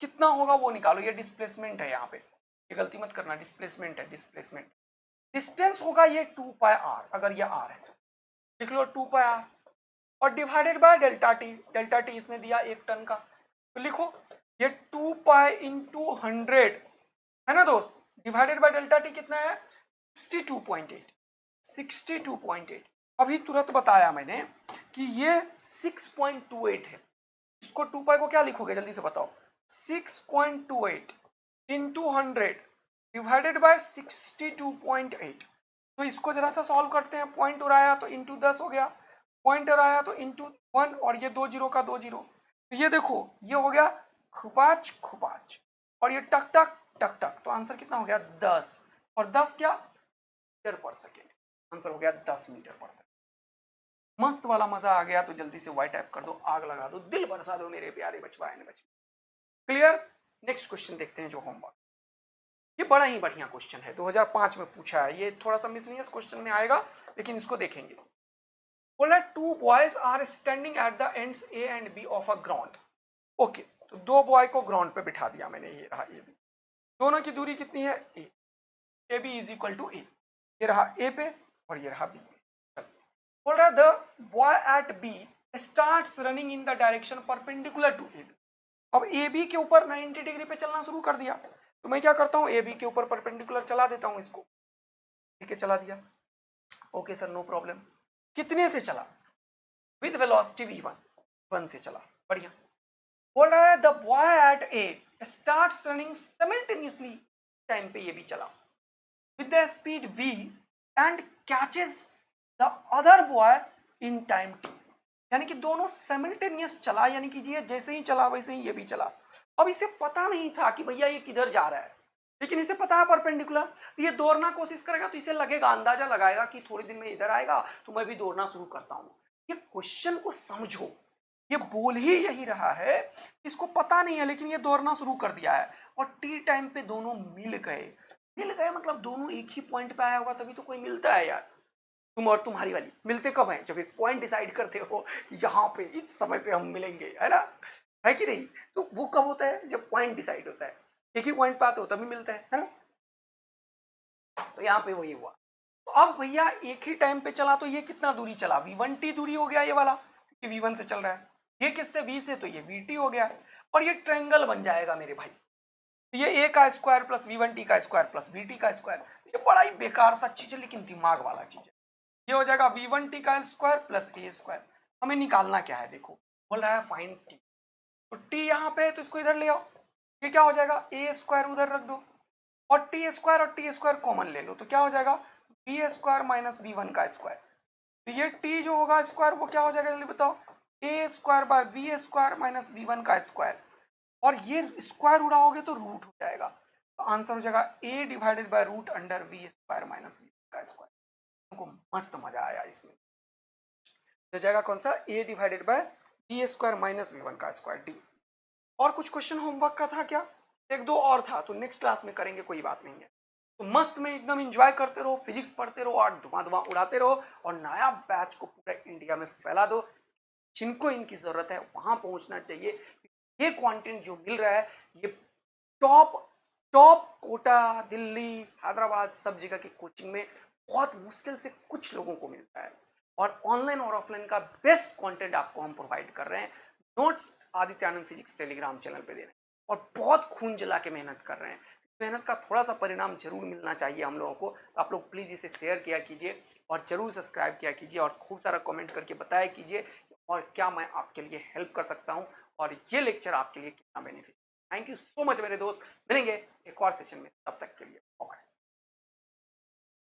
Speaker 1: कितना होगा वो निकालो। ये डिस्प्लेसमेंट है, यहाँ पे ये गलती मत करना, डिस्प्लेसमेंट है, डिस्प्लेसमेंट। डिस्टेंस होगा ये 2 पाई आर, अगर ये आर है तो लिख लो 2 पाई आर, और divided by delta T. Delta T इसने दिया 1 टन का, तो लिखो ये 2 पाई इंटू 100 है ना दोस्त, डिवाइडेड बाय डेल्टा टी कितना है 62.8। 62.8 अभी तुरंत बताया मैंने कि ये 6.28 है। इसको 2 पाई को क्या लिखोगे जल्दी से बताओ, 6.28 इंटू 100 डिवाइडेड बाय 62.8। तो इसको जरा सा सॉल्व करते हैं, पॉइंट उड़ाया तो इंटू 10 हो गया, पॉइंट उड़ाया तो इंटू 1, और ये 2 जीरो का 2 जीरो, तो ये देखो ये हो गया खुपाच खुपाच, और ये टक टक टक टक, तो आंसर कितना हो गया 10, और 10 क्या मीटर पर सेकेंड, आंसर हो गया 10 मीटर पर सेकेंड। मस्त वाला मजा आ गया, तो जल्दी से वाई टाइप कर दो, आग लगा दो, दिल बरसा दो मेरे प्यारे बचवाए ने बच्चे। क्लियर। नेक्स्ट क्वेश्चन देखते हैं जो होमवर्क, ये बड़ा ही बढ़िया क्वेश्चन है, 2005 में पूछा है, ये थोड़ा सा मिसलिनियस क्वेश्चन में आएगा लेकिन इसको देखेंगे। बोला 2 boys are standing at the ends a and b of a ground. Okay, तो 2 बॉय को ग्राउंड पे बिठा दिया मैंने, ये रहा ए बी, दोनों की दूरी कितनी है A B is equal to A, ये रहा ए पे और ये रहा बी पे। बोल रहा है the boy at b starts running in the direction perpendicular to a b. अब ए बी के ऊपर 90 डिग्री पे चलना शुरू कर दिया, तो मैं क्या करता हूँ ए बी के ऊपर परपेंडिकुलर चला देता हूँ इसको, ठीक है चला दिया। Okay sir no problem. कितने से चला, विद वेलोसिटी v1, 1 से चला, बढ़िया। बोल रहा है the boy eight A starts running simultaneously, time पे ये भी चला, with the speed v and catches the other boy in time t। यानी कि दोनों साइमल्टेनियस चला, यानी कि ये जैसे ही चला वैसे ही ये भी चला। अब इसे पता नहीं था कि भैया ये किधर जा रहा है, लेकिन इसे पता है परपेंडिकुलर, तो ये दौड़ना कोशिश करेगा, तो इसे लगेगा, अंदाजा लगाएगा कि थोड़ी दिन में इधर आएगा तो मैं भी दौड़ना शुरू करता हूँ। ये क्वेश्चन को समझो, ये बोल ही यही रहा है, इसको पता नहीं है लेकिन ये दौड़ना शुरू कर दिया है, और टी टाइम पे दोनों मिल गए। मिल गए मतलब दोनों एक ही पॉइंट पे आया होगा तभी तो कोई मिलता है यार। तुम और तुम्हारी वाली मिलते कब हैं, जब एक पॉइंट डिसाइड करते हो कि यहाँ पे इस समय पे हम मिलेंगे, है ना, है कि नहीं। तो वो कब होता है, जब पॉइंट डिसाइड होता है, एक ही पॉइंट पे आते हो तभी मिलता है ना। तो यहाँ पे वही हुआ। तो अब भैया एक ही टाइम पे चला, तो ये कितना दूरी चला, v1t दूरी हो गया ये वाला, क्योंकि v1 से चल रहा है, ये किससे v से, तो ये vt हो गया, और ये ट्रायंगल बन जाएगा मेरे भाई। तो ये a का स्क्वायर प्लस v1t का स्क्वायर प्लस vt का स्क्वायर, ये बड़ा ही बेकार सा चीज है लेकिन दिमाग वाला चीज है। ये हो जाएगा v1t का स्क्वायर प्लस a स्क्वायर। हमें निकालना क्या है, देखो बोल रहा है फाइंड t, तो t यहाँ पे है तो इसको इधर ले आओ, ये क्या हो जाएगा a स्क्वायर उधर रख दो, और टी स्क्वायर और टी स्क्वायर कॉमन ले लो, तो क्या हो जाएगा बी स्क्वायर माइनस v1 का स्क्वायर। तो ये t जो होगा स्क्वायर वो क्या हो जाएगा जल्दी बताओ, a square by v square minus v1 का स्क्वायर, और ये स्क्वायर उड़ाओगे तो रूट हो जाएगा, तो आंसर हो जाएगा a divided by root under v square minus v1 का स्क्वायर। तुमको मस्त मजा आया इसमें, हो जाएगा कौन सा, a divided by v square minus v1 का स्क्वायर डी। और कुछ क्वेश्चन होमवर्क का था क्या, एक दो और था, तो नेक्स्ट क्लास में करेंगे, कोई बात नहीं है। तो मस्त में एकदम एंजॉय करते रहो, फिजिक्स पढ़ते रहो और धुआं धुआं उड़ाते रहो, और नया बैच को पूरे इंडिया में फैला दो, जिनको इनकी जरूरत है वहां पहुंचना चाहिए। ये कंटेंट जो मिल रहा है ये टॉप टॉप कोटा, दिल्ली, हैदराबाद सब जगह की कोचिंग में बहुत मुश्किल से कुछ लोगों को मिलता है, और ऑनलाइन और ऑफलाइन का बेस्ट कंटेंट आपको हम प्रोवाइड कर रहे हैं। नोट्स आदित्य आनंद फिजिक्स टेलीग्राम चैनल पे दे रहे हैं, और बहुत खून जला के मेहनत कर रहे हैं। मेहनत का थोड़ा सा परिणाम जरूर मिलना चाहिए हम लोगों को, तो आप लोग प्लीज़ इसे शेयर किया कीजिए, और जरूर सब्सक्राइब किया कीजिए, और खूब सारा कमेंट करके बताया कीजिए और क्या मैं आपके लिए हेल्प कर सकता हूँ, और ये लेक्चर आपके लिए कितना benefit. Thank you so much मेरे दोस्त, मिलेंगे एक और सेशन में, तब तक के लिए बाय।